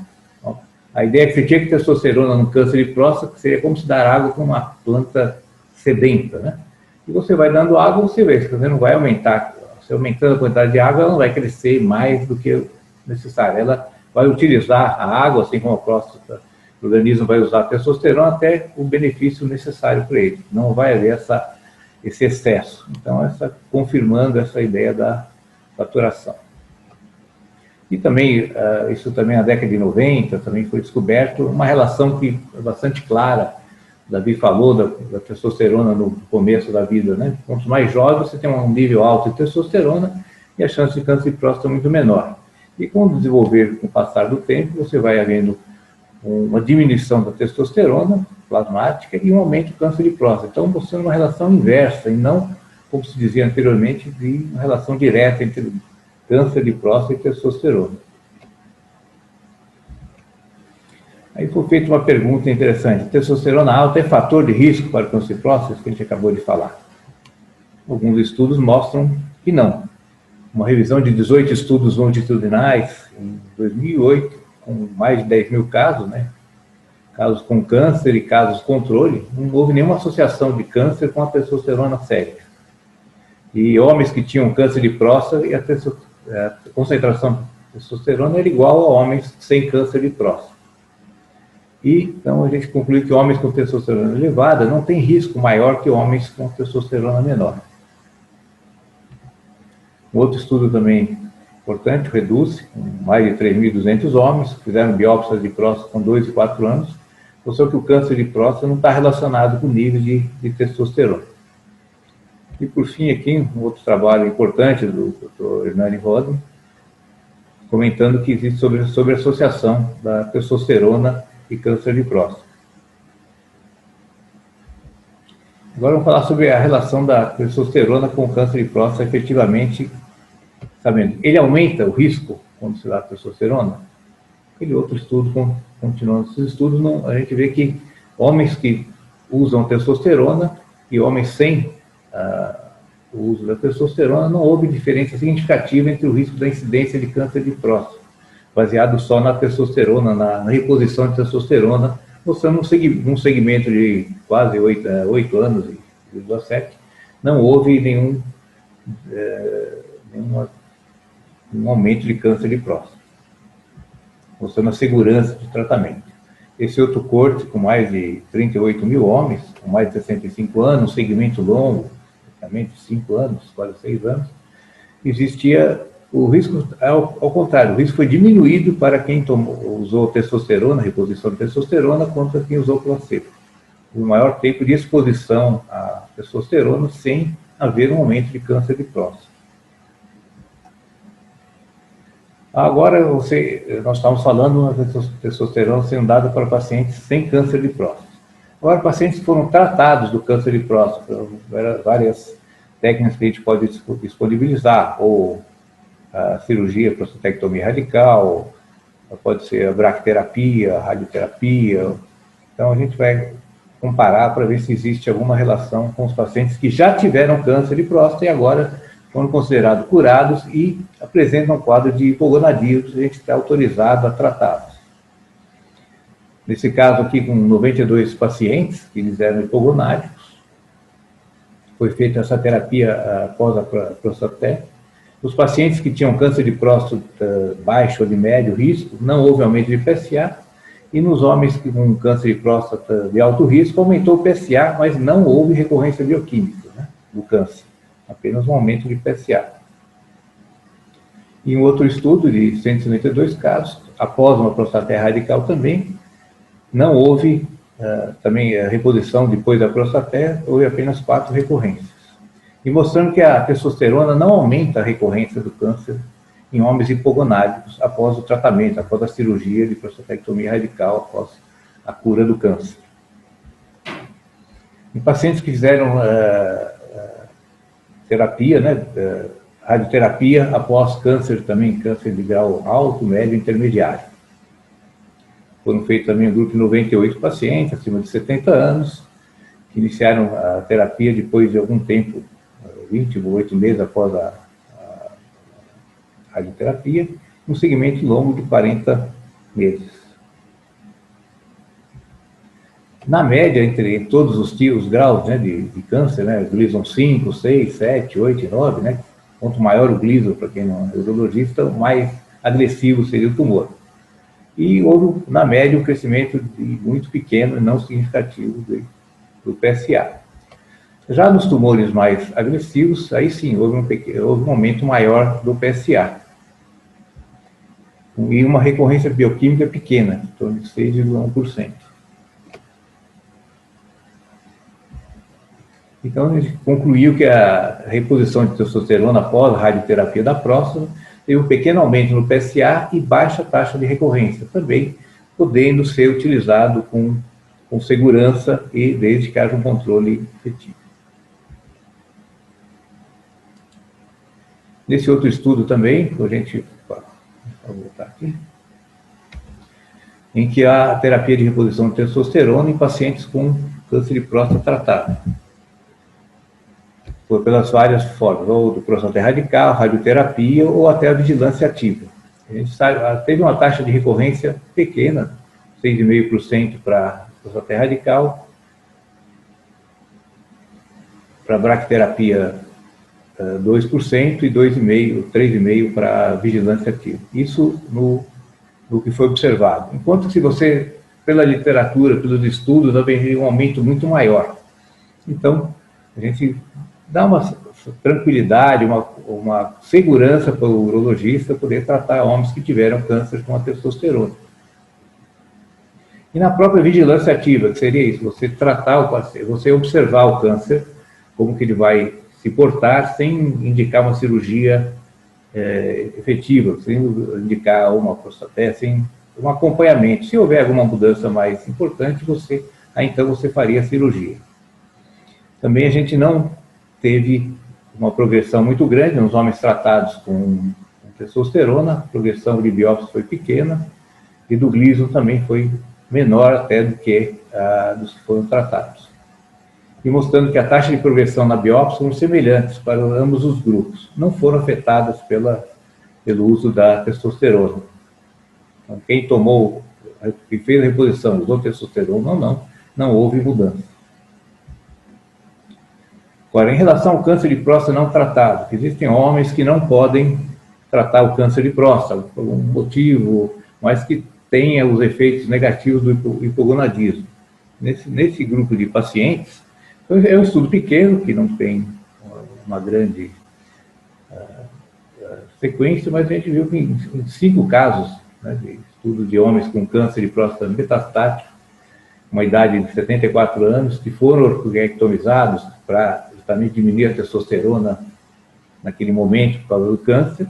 A ideia é que você tinha que testosterona no câncer de próstata, seria como se dar água para uma planta sedenta, né? E você vai dando água, você vê, você não vai aumentar. Você aumentando a quantidade de água, ela não vai crescer mais do que necessário. Ela vai utilizar a água, assim como a próstata, o organismo vai usar a testosterona até o benefício necessário para ele. Não vai haver esse excesso. Então, confirmando essa ideia da saturação. E também, isso também na década de 90, também foi descoberto uma relação que é bastante clara. O Davi falou da testosterona no começo da vida, né? Quanto mais jovem, você tem um nível alto de testosterona e a chance de câncer de próstata é muito menor. E com o desenvolver, com o passar do tempo, você vai havendo uma diminuição da testosterona plasmática e um aumento do câncer de próstata. Então, você tem uma relação inversa e não, como se dizia anteriormente, de uma relação direta entre câncer de próstata e testosterona. Aí foi feita uma pergunta interessante. Testosterona alta é fator de risco para o câncer de próstata, que a gente acabou de falar? Alguns estudos mostram que não. Uma revisão de 18 estudos longitudinais em 2008, com mais de 10 mil casos, né? Casos com câncer e casos controle, não houve nenhuma associação de câncer com a testosterona séria. E homens que tinham câncer de próstata, e a concentração de testosterona era igual a homens sem câncer de próstata. E, então, a gente conclui que homens com testosterona elevada não têm risco maior que homens com testosterona menor. Um outro estudo também importante, o REDUCE, com mais de 3.200 homens, fizeram biópsias de próstata com 2 e 4 anos, mostrou que o câncer de próstata não está relacionado com o nível de testosterona. E, por fim, aqui, um outro trabalho importante do Dr. Hernani Rodin, comentando que existe sobre a associação da testosterona e câncer de próstata. Agora vamos falar sobre a relação da testosterona com o câncer de próstata, efetivamente, sabendo, ele aumenta o risco quando se dá testosterona? Aquele outro estudo, continuando esses estudos, a gente vê que homens que usam testosterona e homens sem o uso da testosterona, não houve diferença significativa entre o risco da incidência de câncer de próstata, baseado só na testosterona, na reposição de testosterona, mostrando um segmento de quase 8 anos e 17, não houve nenhum aumento de câncer de próstata, mostrando a segurança de tratamento. Esse outro corte, com mais de 38 mil homens, com mais de 65 anos, um segmento longo, praticamente 5 anos, quase 6 anos, existia o risco, ao contrário, o risco foi diminuído para quem usou testosterona, reposição de testosterona, contra quem usou placebo. O maior tempo de exposição à testosterona sem haver um aumento de câncer de próstata. Agora, nós estamos falando de testosterona sendo dada para pacientes sem câncer de próstata. Agora, pacientes que foram tratados do câncer de próstata, várias técnicas que a gente pode disponibilizar, ou a cirurgia, prostatectomia radical, pode ser a bracterapia, a radioterapia. Então, a gente vai comparar para ver se existe alguma relação com os pacientes que já tiveram câncer de próstata e agora foram considerados curados e apresentam um quadro de hipogonadismo, a gente está autorizado a tratá-los. Nesse caso aqui, com 92 pacientes que eles eram hipogonádicos, foi feita essa terapia após a prostatectomia. Os pacientes que tinham câncer de próstata baixo ou de médio risco, não houve aumento de PSA, e nos homens com câncer de próstata de alto risco, aumentou o PSA, mas não houve recorrência bioquímica, né, do câncer, apenas um aumento de PSA. Em um outro estudo de 192 casos, após uma prostatectomia radical também, não houve também a reposição depois da prostatectomia, houve apenas 4 recorrências. E mostrando que a testosterona não aumenta a recorrência do câncer em homens hipogonádicos após o tratamento, após a cirurgia de prostatectomia radical, após a cura do câncer. Em pacientes que fizeram terapia, né, radioterapia após câncer também, câncer de grau alto, médio e intermediário. Foram feitos também um grupo de 98 pacientes, acima de 70 anos, que iniciaram a terapia depois de algum tempo, 28 meses após a radioterapia, um segmento longo de 40 meses. Na média, entre todos os graus, né, de câncer, né, Gleason 5, 6, 7, 8 e 9, né, quanto maior o Gleason, para quem não é urologista, mais agressivo seria o tumor. E houve, na média, um crescimento muito pequeno e não significativo do PSA. Já nos tumores mais agressivos, aí sim, houve um aumento maior do PSA. E uma recorrência bioquímica pequena, em torno de 6,1%. Então, a gente concluiu que a reposição de testosterona após a radioterapia da próstata teve um pequeno aumento no PSA e baixa taxa de recorrência, também podendo ser utilizado com segurança e desde que haja um controle efetivo. Nesse outro estudo também, a gente vou voltar aqui, em que há a terapia de reposição de testosterona em pacientes com câncer de próstata tratado. Foi pelas várias formas, ou do prostatectomia radical, radioterapia ou até a vigilância ativa. A gente teve uma taxa de recorrência pequena, 6,5% para prostatectomia radical, para bracterapia 2% e 3,5% para vigilância ativa. Isso no que foi observado. Enquanto que se você, pela literatura, pelos estudos, haveria um aumento muito maior. Então, a gente dá uma tranquilidade, uma segurança para o urologista poder tratar homens que tiveram câncer com a testosterona. E na própria vigilância ativa, que seria isso, você tratar o paciente, você observar o câncer, como que ele vai se portar sem indicar uma cirurgia efetiva, sem indicar uma prostatectomia, sem um acompanhamento. Se houver alguma mudança mais importante, então você faria a cirurgia. Também a gente não teve uma progressão muito grande nos homens tratados com testosterona, a progressão de biópsia foi pequena, e do Gleason também foi menor até do que dos que foram tratados. E mostrando que a taxa de progressão na biópsia são semelhantes para ambos os grupos, não foram afetadas pelo uso da testosterona. Então, quem fez a reposição usou testosterona, não houve mudança. Agora, em relação ao câncer de próstata não tratado, existem homens que não podem tratar o câncer de próstata por algum motivo, mas que tenha os efeitos negativos do hipogonadismo. Nesse grupo de pacientes, é um estudo pequeno, que não tem uma grande sequência, mas a gente viu que em 5 casos, né, de estudo de homens com câncer de próstata metastático, uma idade de 74 anos, que foram orquiectomizados para justamente diminuir a testosterona naquele momento por causa do câncer,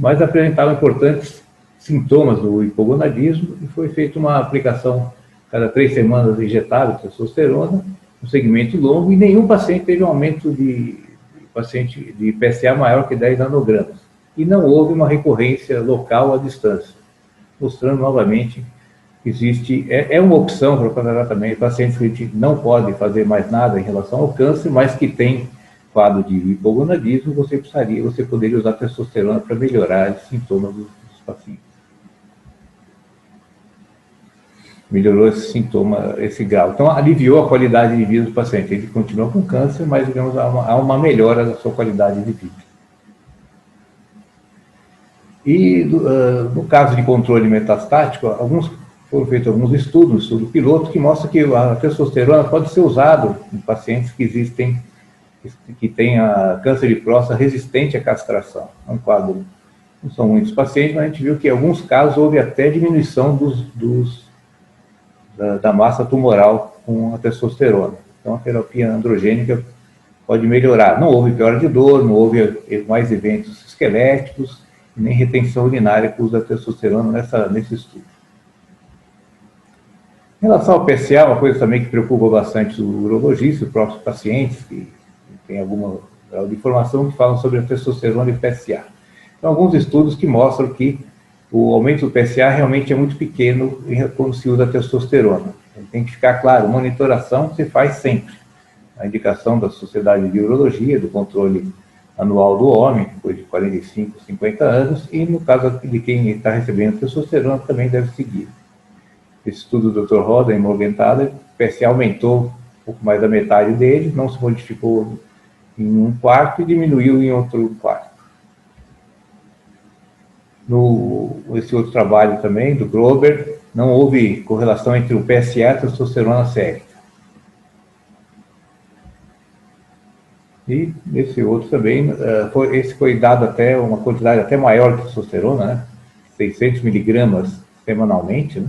mas apresentavam importantes sintomas do hipogonadismo, e foi feita uma aplicação cada 3 semanas injetável de testosterona, um segmento longo, e nenhum paciente teve um aumento de PSA maior que 10 nanogramas. E não houve uma recorrência local à distância, mostrando novamente que existe, uma opção para o tratamento, pacientes que a gente não pode fazer mais nada em relação ao câncer, mas que tem quadro de hipogonadismo, você poderia usar testosterona para melhorar os sintomas dos pacientes. Melhorou esse sintoma, esse grau. Então, aliviou a qualidade de vida do paciente. Ele continua com câncer, mas, digamos, há uma melhora da sua qualidade de vida. E, no caso de controle metastático, foram feitos alguns estudos, estudo piloto, que mostra que a testosterona pode ser usada em pacientes que têm câncer de próstata resistente à castração. É um quadro, não são muitos pacientes, mas a gente viu que em alguns casos houve até diminuição da massa tumoral com a testosterona. Então, a terapia androgênica pode melhorar. Não houve piora de dor, não houve mais eventos esqueléticos, nem retenção urinária com o uso da testosterona nesse estudo. Em relação ao PSA, uma coisa também que preocupa bastante o urologista, os próprios pacientes, que têm alguma grau de informação, que falam sobre a testosterona e PSA. Então, alguns estudos que mostram que o aumento do PSA realmente é muito pequeno quando se usa a testosterona. Tem que ficar claro, monitoração se faz sempre. A indicação da Sociedade de Urologia, do controle anual do homem, depois de 45, 50 anos, e no caso de quem está recebendo testosterona, também deve seguir. Esse estudo do Dr. Roda e Morgenthaler, o PSA aumentou um pouco mais da metade dele, não se modificou em um quarto e diminuiu em outro quarto. Esse outro trabalho também, do Grober, não houve correlação entre o PSA e a testosterona sérica. E esse outro também, esse foi dado até uma quantidade até maior que testosterona, né? 600 miligramas semanalmente, né?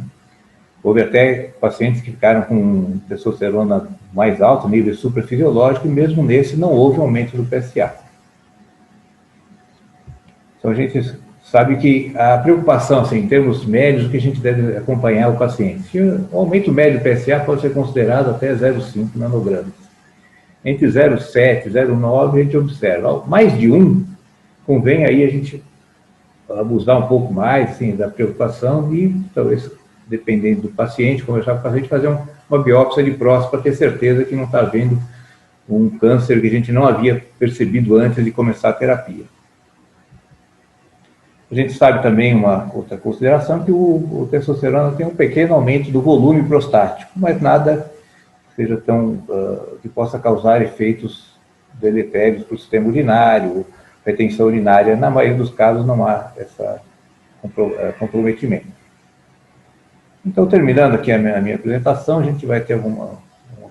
Houve até pacientes que ficaram com testosterona mais alta, nível suprafisiológico, e mesmo nesse não houve aumento do PSA. Então a gente sabe que a preocupação, assim, em termos médios, o que a gente deve acompanhar o paciente. O aumento médio do PSA pode ser considerado até 0,5 nanogramas. Entre 0,7 e 0,9 a gente observa. Mais de 1, convém aí a gente abusar um pouco mais, sim, da preocupação e talvez, dependendo do paciente, conversar com o paciente, fazer uma biópsia de próstata para ter certeza que não está havendo um câncer que a gente não havia percebido antes de começar a terapia. A gente sabe também uma outra consideração, que o testosterona tem um pequeno aumento do volume prostático, mas nada seja tão que possa causar efeitos deletérios para o sistema urinário, retenção urinária. Na maioria dos casos não há esse comprometimento. Então, terminando aqui a minha apresentação, a gente vai ter uma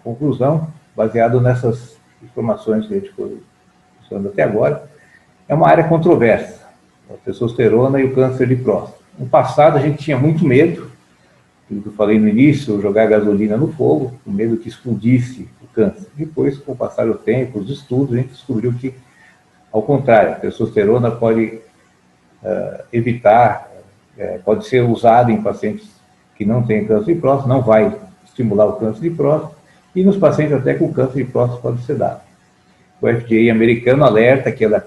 conclusão baseada nessas informações que a gente foi usando até agora. É uma área controversa, a testosterona e o câncer de próstata. No passado, a gente tinha muito medo, do que eu falei no início, jogar gasolina no fogo, com medo que explodisse o câncer. Depois, com o passar do tempo, os estudos, a gente descobriu que, ao contrário, a testosterona pode pode ser usada em pacientes que não têm câncer de próstata, não vai estimular o câncer de próstata, e nos pacientes até com câncer de próstata pode ser dado. O FDA americano alerta que ela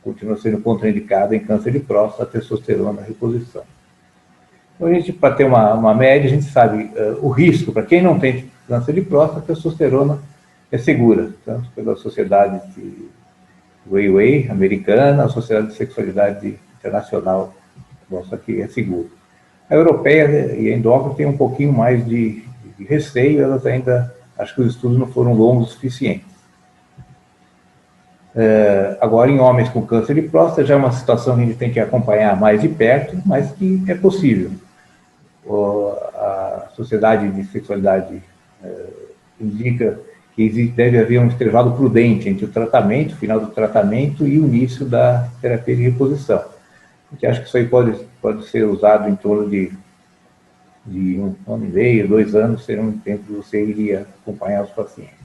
continua sendo contraindicada em câncer de próstata, a testosterona reposição. Então, a gente, para ter uma média, a gente sabe o risco, para quem não tem câncer de próstata, a testosterona é segura, tanto pela Sociedade de Way americana, a Sociedade de Sexualidade Internacional mostra que é seguro. A europeia e a endócrina tem um pouquinho mais de receio, elas ainda, acho que os estudos não foram longos o suficiente. Agora, em homens com câncer de próstata, já é uma situação que a gente tem que acompanhar mais de perto, mas que é possível. A Sociedade de Sexualidade indica que deve haver um intervalo prudente entre o tratamento, o final do tratamento e o início da terapia de reposição. Porque acho que isso aí pode ser usado em torno de 1 ano e meio, 2 anos, seria um tempo que você iria acompanhar os pacientes.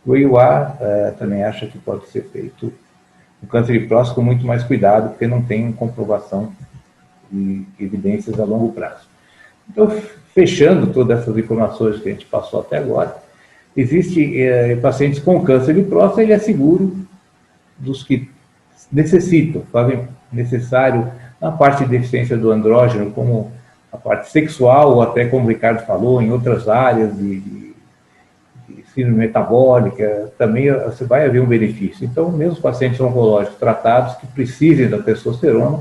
O IUA também acha que pode ser feito no câncer de próstata com muito mais cuidado, porque não tem comprovação de evidências a longo prazo. Então, fechando todas essas informações que a gente passou até agora, existe pacientes com câncer de próstata, ele é seguro dos que necessitam, fazem necessário na parte de deficiência do andrógeno, como a parte sexual, ou até como o Ricardo falou, em outras áreas de síndrome metabólica, também você vai haver um benefício. Então, mesmo os pacientes oncológicos tratados que precisem da testosterona,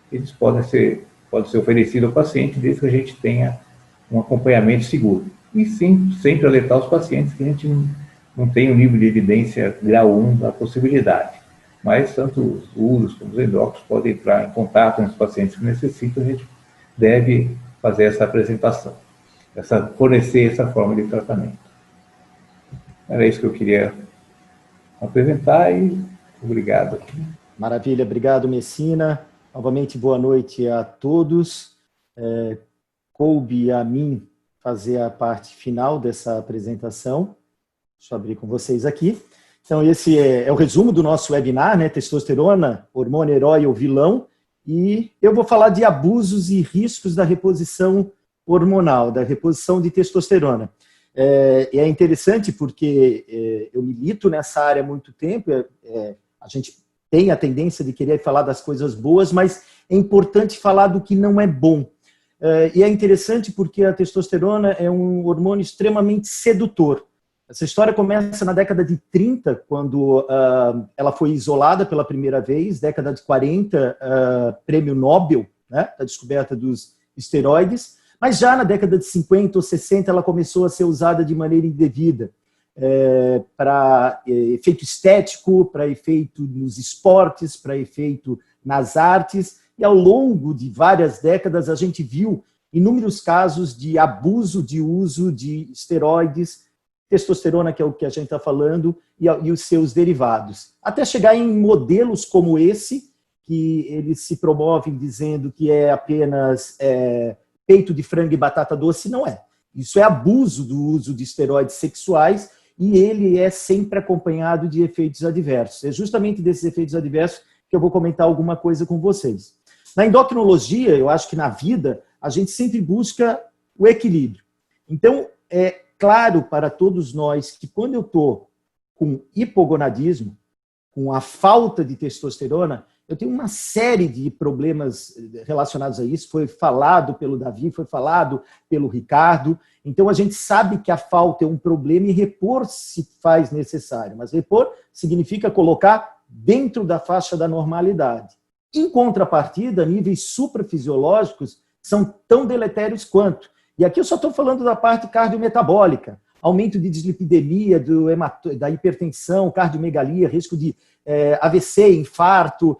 eles podem ser oferecidos ao paciente desde que a gente tenha um acompanhamento seguro. E sim, sempre alertar os pacientes que a gente não tem um nível de evidência grau 1 da possibilidade. Mas tanto os uros como os endócrinos podem entrar em contato com os pacientes que necessitam, a gente deve fazer essa apresentação, fornecer essa forma de tratamento. Era isso que eu queria apresentar e obrigado. Maravilha, obrigado, Messina. Novamente, boa noite a todos. Coube a mim fazer a parte final dessa apresentação. Deixa eu abrir com vocês aqui. Então, esse é o resumo do nosso webinar, né? Testosterona, hormônio herói ou vilão. E eu vou falar de abusos e riscos da reposição hormonal, da reposição de testosterona. E é interessante porque eu milito nessa área há muito tempo, a gente tem a tendência de querer falar das coisas boas, mas é importante falar do que não é bom. E é interessante porque a testosterona é um hormônio extremamente sedutor. Essa história começa na década de 30, quando ela foi isolada pela primeira vez, década de 40, prêmio Nobel, né, da descoberta dos esteroides, mas já na década de 50 ou 60 ela começou a ser usada de maneira indevida, para efeito estético, para efeito nos esportes, para efeito nas artes, e ao longo de várias décadas a gente viu inúmeros casos de abuso de uso de esteroides, testosterona, que é o que a gente está falando, e os seus derivados. Até chegar em modelos como esse, que eles se promovem dizendo que é apenas peito de frango e batata doce, não é. Isso é abuso do uso de esteroides sexuais e ele é sempre acompanhado de efeitos adversos. É justamente desses efeitos adversos que eu vou comentar alguma coisa com vocês. Na endocrinologia, eu acho que na vida, a gente sempre busca o equilíbrio. Então, é claro para todos nós que quando eu estou com hipogonadismo, com a falta de testosterona, eu tenho uma série de problemas relacionados a isso. Foi falado pelo Davi, foi falado pelo Ricardo. Então, a gente sabe que a falta é um problema e repor se faz necessário. Mas repor significa colocar dentro da faixa da normalidade. Em contrapartida, níveis suprafisiológicos são tão deletérios quanto. E aqui eu só estou falando da parte cardiometabólica. Aumento de dislipidemia, da hipertensão, cardiomegalia, risco de AVC, infarto,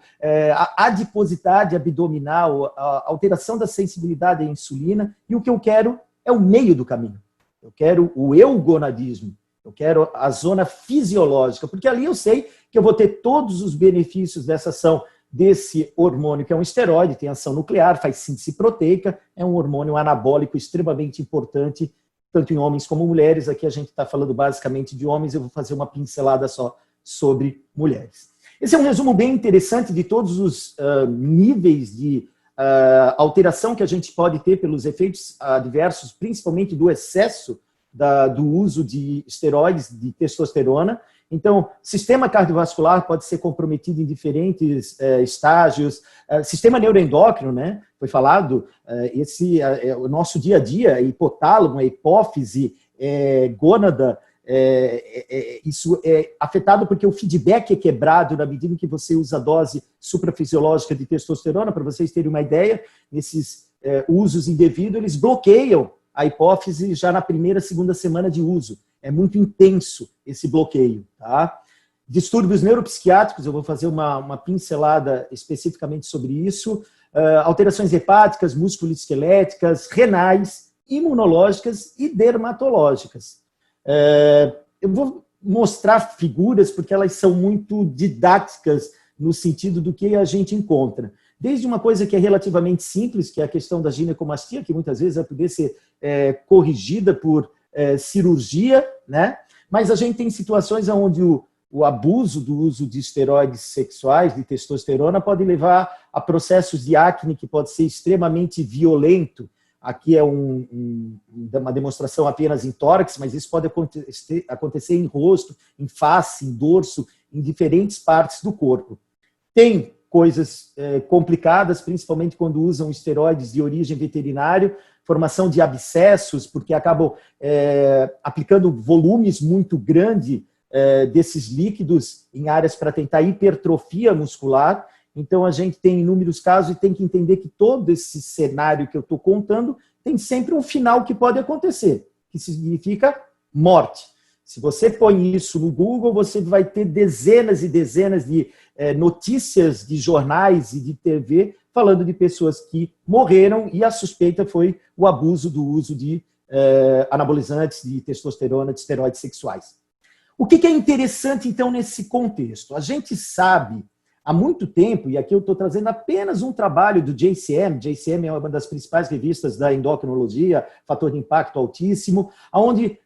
adiposidade abdominal, a alteração da sensibilidade à insulina. E o que eu quero é o meio do caminho. Eu quero o eugonadismo. Eu quero a zona fisiológica, porque ali eu sei que eu vou ter todos os benefícios dessa ação desse hormônio, que é um esteroide, tem ação nuclear, faz síntese proteica, é um hormônio anabólico extremamente importante, tanto em homens como mulheres. Aqui a gente está falando basicamente de homens, eu vou fazer uma pincelada só sobre mulheres. Esse é um resumo bem interessante de todos os níveis de alteração que a gente pode ter pelos efeitos adversos, principalmente do excesso do uso de esteroides, de testosterona. Então, sistema cardiovascular pode ser comprometido em diferentes estágios. Sistema neuroendócrino, né? Foi falado, o nosso dia a dia, hipotálamo, a hipófise, gônada, isso é afetado porque o feedback é quebrado na medida em que você usa a dose suprafisiológica de testosterona. Para vocês terem uma ideia, nesses usos indevidos, eles bloqueiam a hipófise já na primeira, segunda semana de uso. É muito intenso esse bloqueio. Tá? Distúrbios neuropsiquiátricos, eu vou fazer uma pincelada especificamente sobre isso. Alterações hepáticas, musculoesqueléticas, renais, imunológicas e dermatológicas. eu vou mostrar figuras porque elas são muito didáticas no sentido do que a gente encontra. Desde uma coisa que é relativamente simples, que é a questão da ginecomastia, que muitas vezes vai poder ser corrigida por cirurgia, né? Mas a gente tem situações onde o abuso do uso de esteroides sexuais, de testosterona, pode levar a processos de acne que pode ser extremamente violento. Aqui é uma demonstração apenas em tórax, mas isso pode acontecer em rosto, em face, em dorso, em diferentes partes do corpo. Tem coisas complicadas, principalmente quando usam esteroides de origem veterinária, formação de abscessos, porque acabam aplicando volumes muito grandes desses líquidos em áreas para tentar hipertrofia muscular. Então, a gente tem inúmeros casos e tem que entender que todo esse cenário que eu estou contando tem sempre um final que pode acontecer, que significa morte. Se você põe isso no Google, você vai ter dezenas e dezenas de notícias de jornais e de TV falando de pessoas que morreram e a suspeita foi o abuso do uso de anabolizantes, de testosterona, de esteroides sexuais. O que é interessante, então, nesse contexto? A gente sabe há muito tempo, e aqui eu estou trazendo apenas um trabalho do JCM, JCM é uma das principais revistas da endocrinologia, fator de impacto altíssimo, onde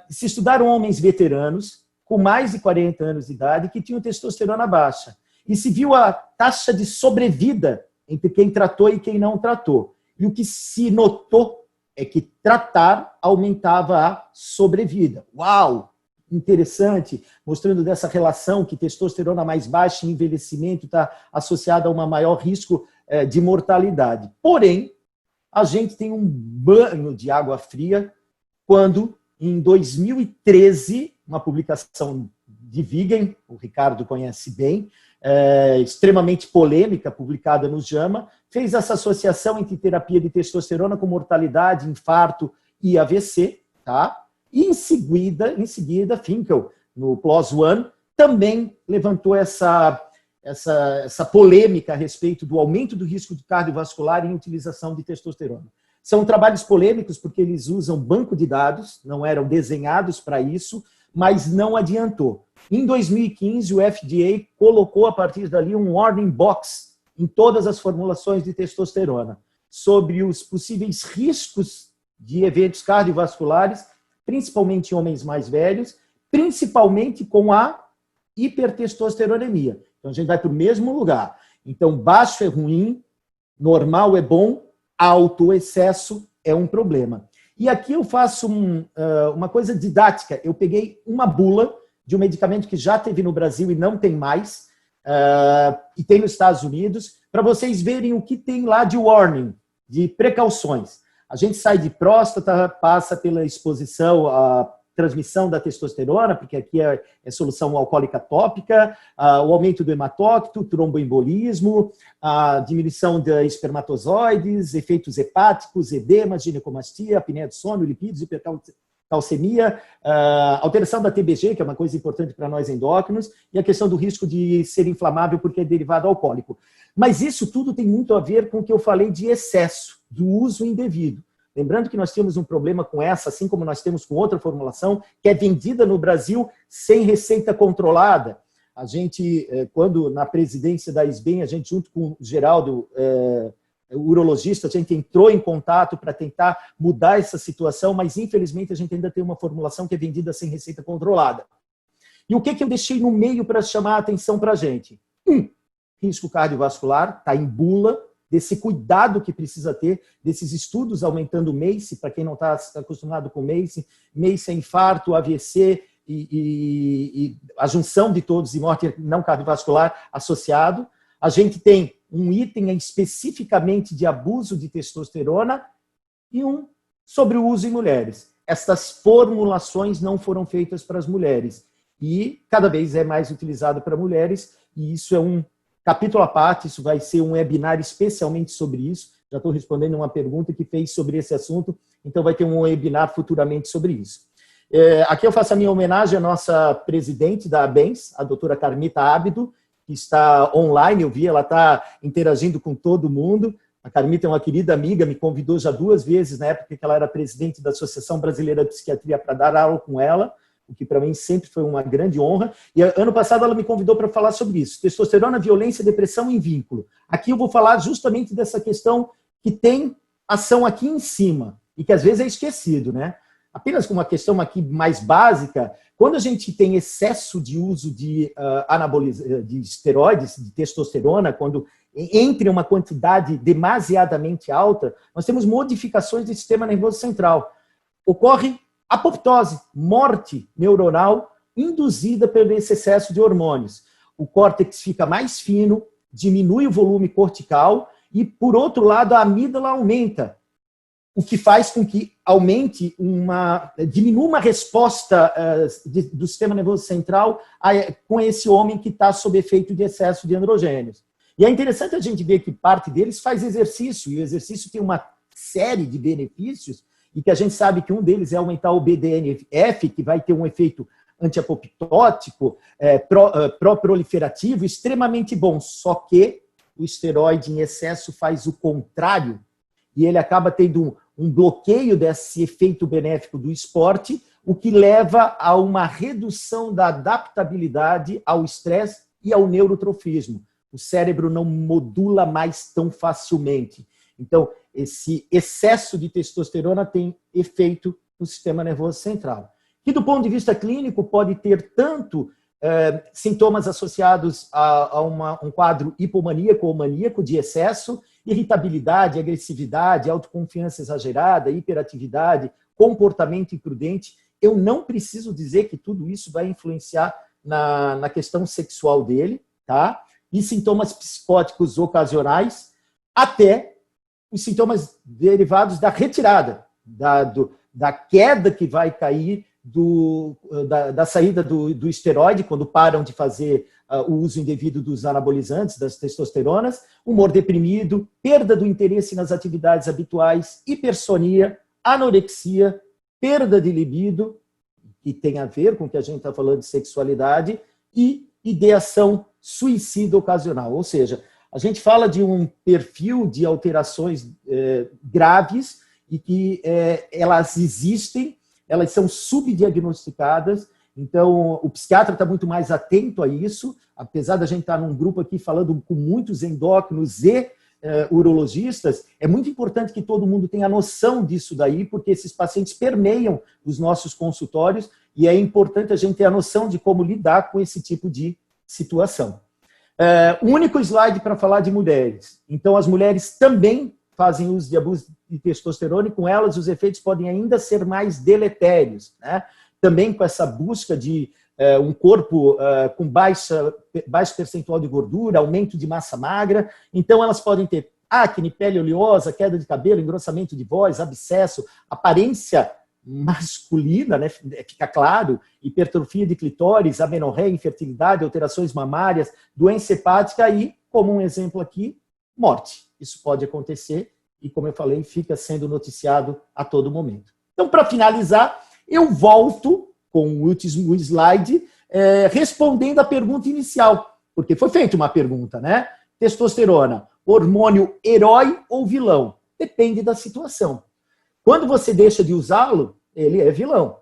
se estudaram homens veteranos com mais de 40 anos de idade que tinham testosterona baixa. E se viu a taxa de sobrevida entre quem tratou e quem não tratou. E o que se notou é que tratar aumentava a sobrevida. Uau! Interessante, mostrando dessa relação que testosterona mais baixa e envelhecimento está associada a um maior risco de mortalidade. Porém, a gente tem um banho de água fria quando, em 2013, uma publicação de Vigen, o Ricardo conhece bem, extremamente polêmica, publicada no JAMA, fez essa associação entre terapia de testosterona com mortalidade, infarto e AVC, tá? E em seguida, Finkel, no PLOS ONE, também levantou essa polêmica a respeito do aumento do risco cardiovascular em utilização de testosterona. São trabalhos polêmicos porque eles usam banco de dados, não eram desenhados para isso, mas não adiantou. Em 2015, o FDA colocou a partir dali um warning box em todas as formulações de testosterona sobre os possíveis riscos de eventos cardiovasculares, principalmente em homens mais velhos, principalmente com a hipertestosteronemia. Então, a gente vai para o mesmo lugar. Então, baixo é ruim, normal é bom, alto o excesso é um problema. E aqui eu faço uma coisa didática. Eu peguei uma bula de um medicamento que já teve no Brasil e não tem mais, e tem nos Estados Unidos, para vocês verem o que tem lá de warning, de precauções. A gente sai de próstata, passa pela exposição à transmissão da testosterona, porque aqui é solução alcoólica tópica, o aumento do hematócrito, tromboembolismo, a diminuição de espermatozoides, efeitos hepáticos, edema, ginecomastia, apneia do sono, lipídios, hipercalcemia, alteração da TBG, que é uma coisa importante para nós endócrinos, e a questão do risco de ser inflamável porque é derivado alcoólico. Mas isso tudo tem muito a ver com o que eu falei de excesso, do uso indevido. Lembrando que nós temos um problema com essa, assim como nós temos com outra formulação, que é vendida no Brasil sem receita controlada. A gente, quando na presidência da SBEM, a gente junto com o Geraldo, o urologista, a gente entrou em contato para tentar mudar essa situação, mas infelizmente a gente ainda tem uma formulação que é vendida sem receita controlada. E o que eu deixei no meio para chamar a atenção para a gente? Risco cardiovascular, está em bula, desse cuidado que precisa ter, desses estudos aumentando o MACE, para quem não está acostumado com MACE é infarto, AVC e a junção de todos e morte não cardiovascular associado. A gente tem um item especificamente de abuso de testosterona e um sobre o uso em mulheres. Estas formulações não foram feitas para as mulheres e cada vez é mais utilizado para mulheres e isso é um capítulo à parte, isso vai ser um webinar especialmente sobre isso. Já estou respondendo uma pergunta que fez sobre esse assunto, então vai ter um webinar futuramente sobre isso. Aqui eu faço a minha homenagem à nossa presidente da ABENS, a doutora Carmita Ábido, que está online, eu vi, ela está interagindo com todo mundo. A Carmita é uma querida amiga, me convidou já 2 vezes na época que ela era presidente da Associação Brasileira de Psiquiatria para dar aula com ela. o que para mim sempre foi uma grande honra. E ano passado ela me convidou para falar sobre isso, testosterona, violência, depressão em vínculo. Aqui eu vou falar justamente dessa questão que tem ação aqui em cima, e que às vezes é esquecido, né? Apenas com uma questão aqui mais básica, quando a gente tem excesso de uso de de esteroides, de testosterona, quando entre uma quantidade demasiadamente alta, nós temos modificações do sistema nervoso central. Ocorre apoptose, morte neuronal induzida pelo esse excesso de hormônios. O córtex fica mais fino, diminui o volume cortical e, por outro lado, a amígdala aumenta, o que faz com que aumente diminua uma resposta do sistema nervoso central com esse homem que está sob efeito de excesso de androgênios. E é interessante a gente ver que parte deles faz exercício, e o exercício tem uma série de benefícios, e que a gente sabe que um deles é aumentar o BDNF, que vai ter um efeito antiapoptótico, pró-proliferativo, extremamente bom, só que o esteroide em excesso faz o contrário, e ele acaba tendo um bloqueio desse efeito benéfico do esporte, o que leva a uma redução da adaptabilidade ao estresse e ao neurotrofismo. O cérebro não modula mais tão facilmente. Então, esse excesso de testosterona tem efeito no sistema nervoso central. Que, do ponto de vista clínico, pode ter tanto sintomas associados a um quadro hipomaníaco ou maníaco de excesso, irritabilidade, agressividade, autoconfiança exagerada, hiperatividade, comportamento imprudente. Eu não preciso dizer que tudo isso vai influenciar na questão sexual dele, tá? E sintomas psicóticos ocasionais, até os sintomas derivados da retirada, da queda que vai cair da saída do esteroide, quando param de fazer o uso indevido dos anabolizantes, das testosteronas, humor deprimido, perda do interesse nas atividades habituais, hipersonia, anorexia, perda de libido, que tem a ver com o que a gente está falando de sexualidade, e ideação suicida ocasional. Ou seja, a gente fala de um perfil de alterações graves e que elas existem, elas são subdiagnosticadas, então o psiquiatra está muito mais atento a isso, apesar da gente estar num grupo aqui falando com muitos endócrinos e urologistas, é muito importante que todo mundo tenha noção disso daí, porque esses pacientes permeiam os nossos consultórios e é importante a gente ter a noção de como lidar com esse tipo de situação. Único slide para falar de mulheres. Então, as mulheres também fazem uso de abuso de testosterona e com elas os efeitos podem ainda ser mais deletérios, né? Também com essa busca de um corpo com baixo percentual de gordura, aumento de massa magra. Então, elas podem ter acne, pele oleosa, queda de cabelo, engrossamento de voz, abscesso, aparência masculina, né? Fica claro, hipertrofia de clitóris, amenorreia, infertilidade, alterações mamárias, doença hepática e, como um exemplo aqui, morte. Isso pode acontecer e, como eu falei, fica sendo noticiado a todo momento. Então, para finalizar, eu volto com o último slide, respondendo a pergunta inicial, porque foi feita uma pergunta, né? Testosterona, hormônio herói ou vilão? Depende da situação. Quando você deixa de usá-lo, ele é vilão.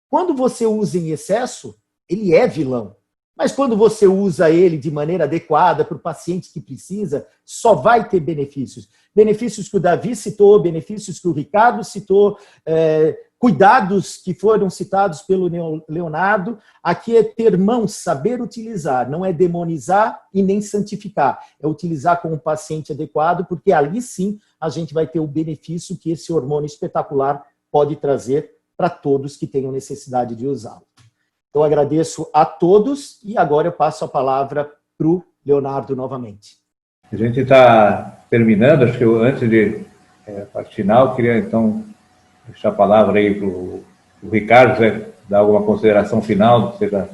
Quando você usa em excesso, ele é vilão. Mas quando você usa ele de maneira adequada para o paciente que precisa, só vai ter benefícios. Benefícios que o Davi citou, benefícios que o Ricardo citou, cuidados que foram citados pelo Leonardo. Aqui é ter mãos, saber utilizar, não é demonizar e nem santificar. É utilizar com o paciente adequado, porque ali sim a gente vai ter o benefício que esse hormônio espetacular pode trazer para todos que tenham necessidade de usá-lo. Eu agradeço a todos e agora eu passo a palavra para o Leonardo novamente. A gente está terminando, acho que antes de parte final, queria então deixar a palavra aí para o Ricardo, se você dar alguma consideração final, se você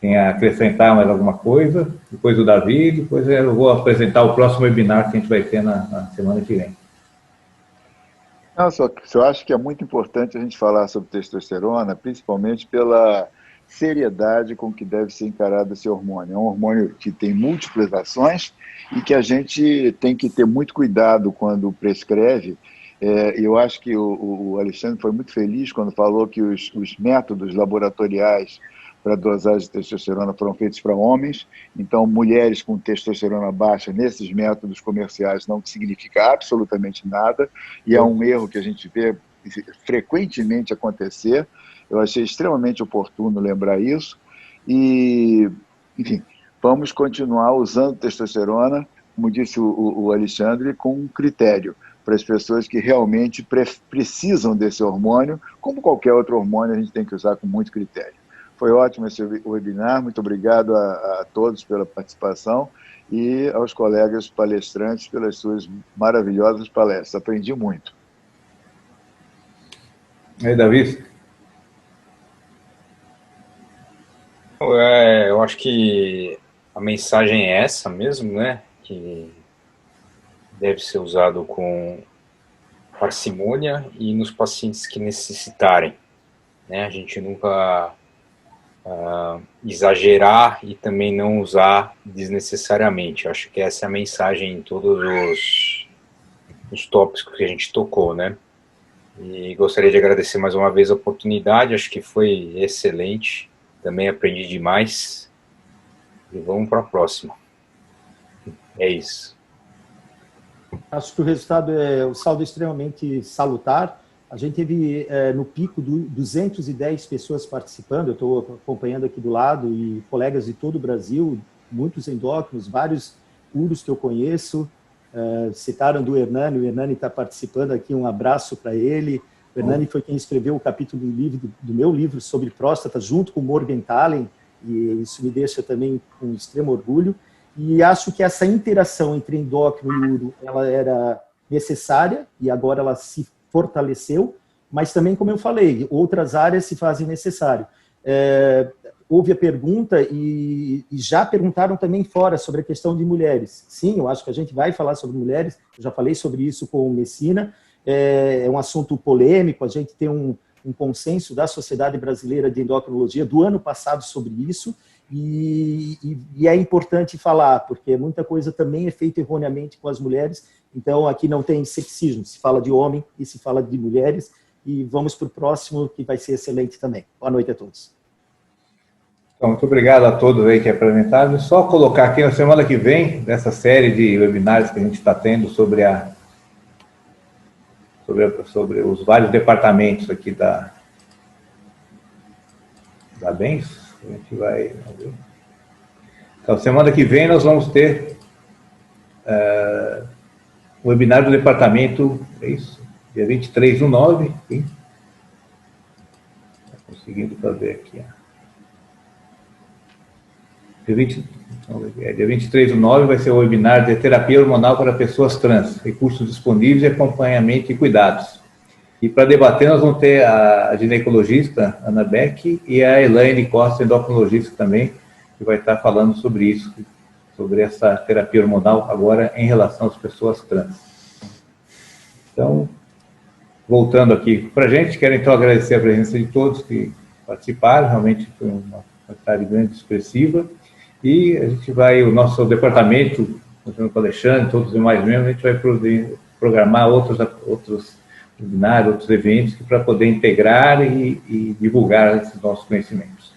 tem a acrescentar mais alguma coisa, depois o Davi, depois eu vou apresentar o próximo webinar que a gente vai ter na semana que vem. Não, só eu acho que é muito importante a gente falar sobre testosterona, principalmente pela seriedade com que deve ser encarado esse hormônio. É um hormônio que tem múltiplas ações e que a gente tem que ter muito cuidado quando prescreve, Eu acho que o Alexandre foi muito feliz quando falou que os métodos laboratoriais para dosagem de testosterona foram feitos para homens, então mulheres com testosterona baixa nesses métodos comerciais não significa absolutamente nada, e é um erro que a gente vê frequentemente acontecer. Eu achei extremamente oportuno lembrar isso, e, enfim, vamos continuar usando testosterona, como disse o Alexandre, com critério, para as pessoas que realmente precisam desse hormônio, como qualquer outro hormônio, a gente tem que usar com muito critério. Foi ótimo esse webinar, muito obrigado a todos pela participação e aos colegas palestrantes pelas suas maravilhosas palestras. Aprendi muito. E aí, Davi? Eu acho que a mensagem é essa mesmo, né? Que deve ser usado com parcimônia e nos pacientes que necessitarem, né? A gente nunca exagerar e também não usar desnecessariamente. Acho que essa é a mensagem em todos os tópicos que a gente tocou, né? E gostaria de agradecer mais uma vez a oportunidade, acho que foi excelente, também aprendi demais, e vamos para a próxima. É isso. Acho que o saldo é extremamente salutar. A gente teve no pico 210 pessoas participando, eu estou acompanhando aqui do lado, e colegas de todo o Brasil, muitos endócrinos, vários uros que eu conheço, citaram do Hernani, o Hernani está participando aqui, um abraço para ele. O Hernani foi quem escreveu o capítulo do meu livro sobre próstata, junto com o Morgenthaler, e isso me deixa também com extremo orgulho. E acho que essa interação entre endócrino e uro, ela era necessária, e agora ela se fortaleceu, mas também, como eu falei, outras áreas se fazem necessário. Houve a pergunta, e já perguntaram também fora sobre a questão de mulheres. Sim, eu acho que a gente vai falar sobre mulheres, eu já falei sobre isso com o Messina, é um assunto polêmico, a gente tem um consenso da Sociedade Brasileira de Endocrinologia do ano passado sobre isso, e é importante falar, porque muita coisa também é feita erroneamente com as mulheres, então aqui não tem sexismo, se fala de homem e se fala de mulheres, e vamos para o próximo, que vai ser excelente também. Boa noite a todos. Então, muito obrigado a todos aí que apresentaram. Só colocar aqui na semana que vem, dessa série de webinários que a gente está tendo sobre os vários departamentos aqui da BENS, a gente vai ver. Então, semana que vem nós vamos ter o webinar do departamento, é isso? Dia 23/9, sim? Está conseguindo fazer aqui, Dia 23/9 vai ser o webinar de terapia hormonal para pessoas trans, recursos disponíveis e acompanhamento e cuidados. E para debater nós vamos ter a ginecologista Ana Beck e a Elaine Costa, endocrinologista também, que vai estar falando sobre isso, sobre essa terapia hormonal agora em relação às pessoas trans. Então, voltando aqui para a gente, quero então agradecer a presença de todos que participaram, realmente foi uma quantidade grande, expressiva, e a gente vai, o nosso departamento, continuando com o Alexandre, todos os demais membros, a gente vai programar outros webinários, outros eventos, para poder integrar e divulgar esses nossos conhecimentos.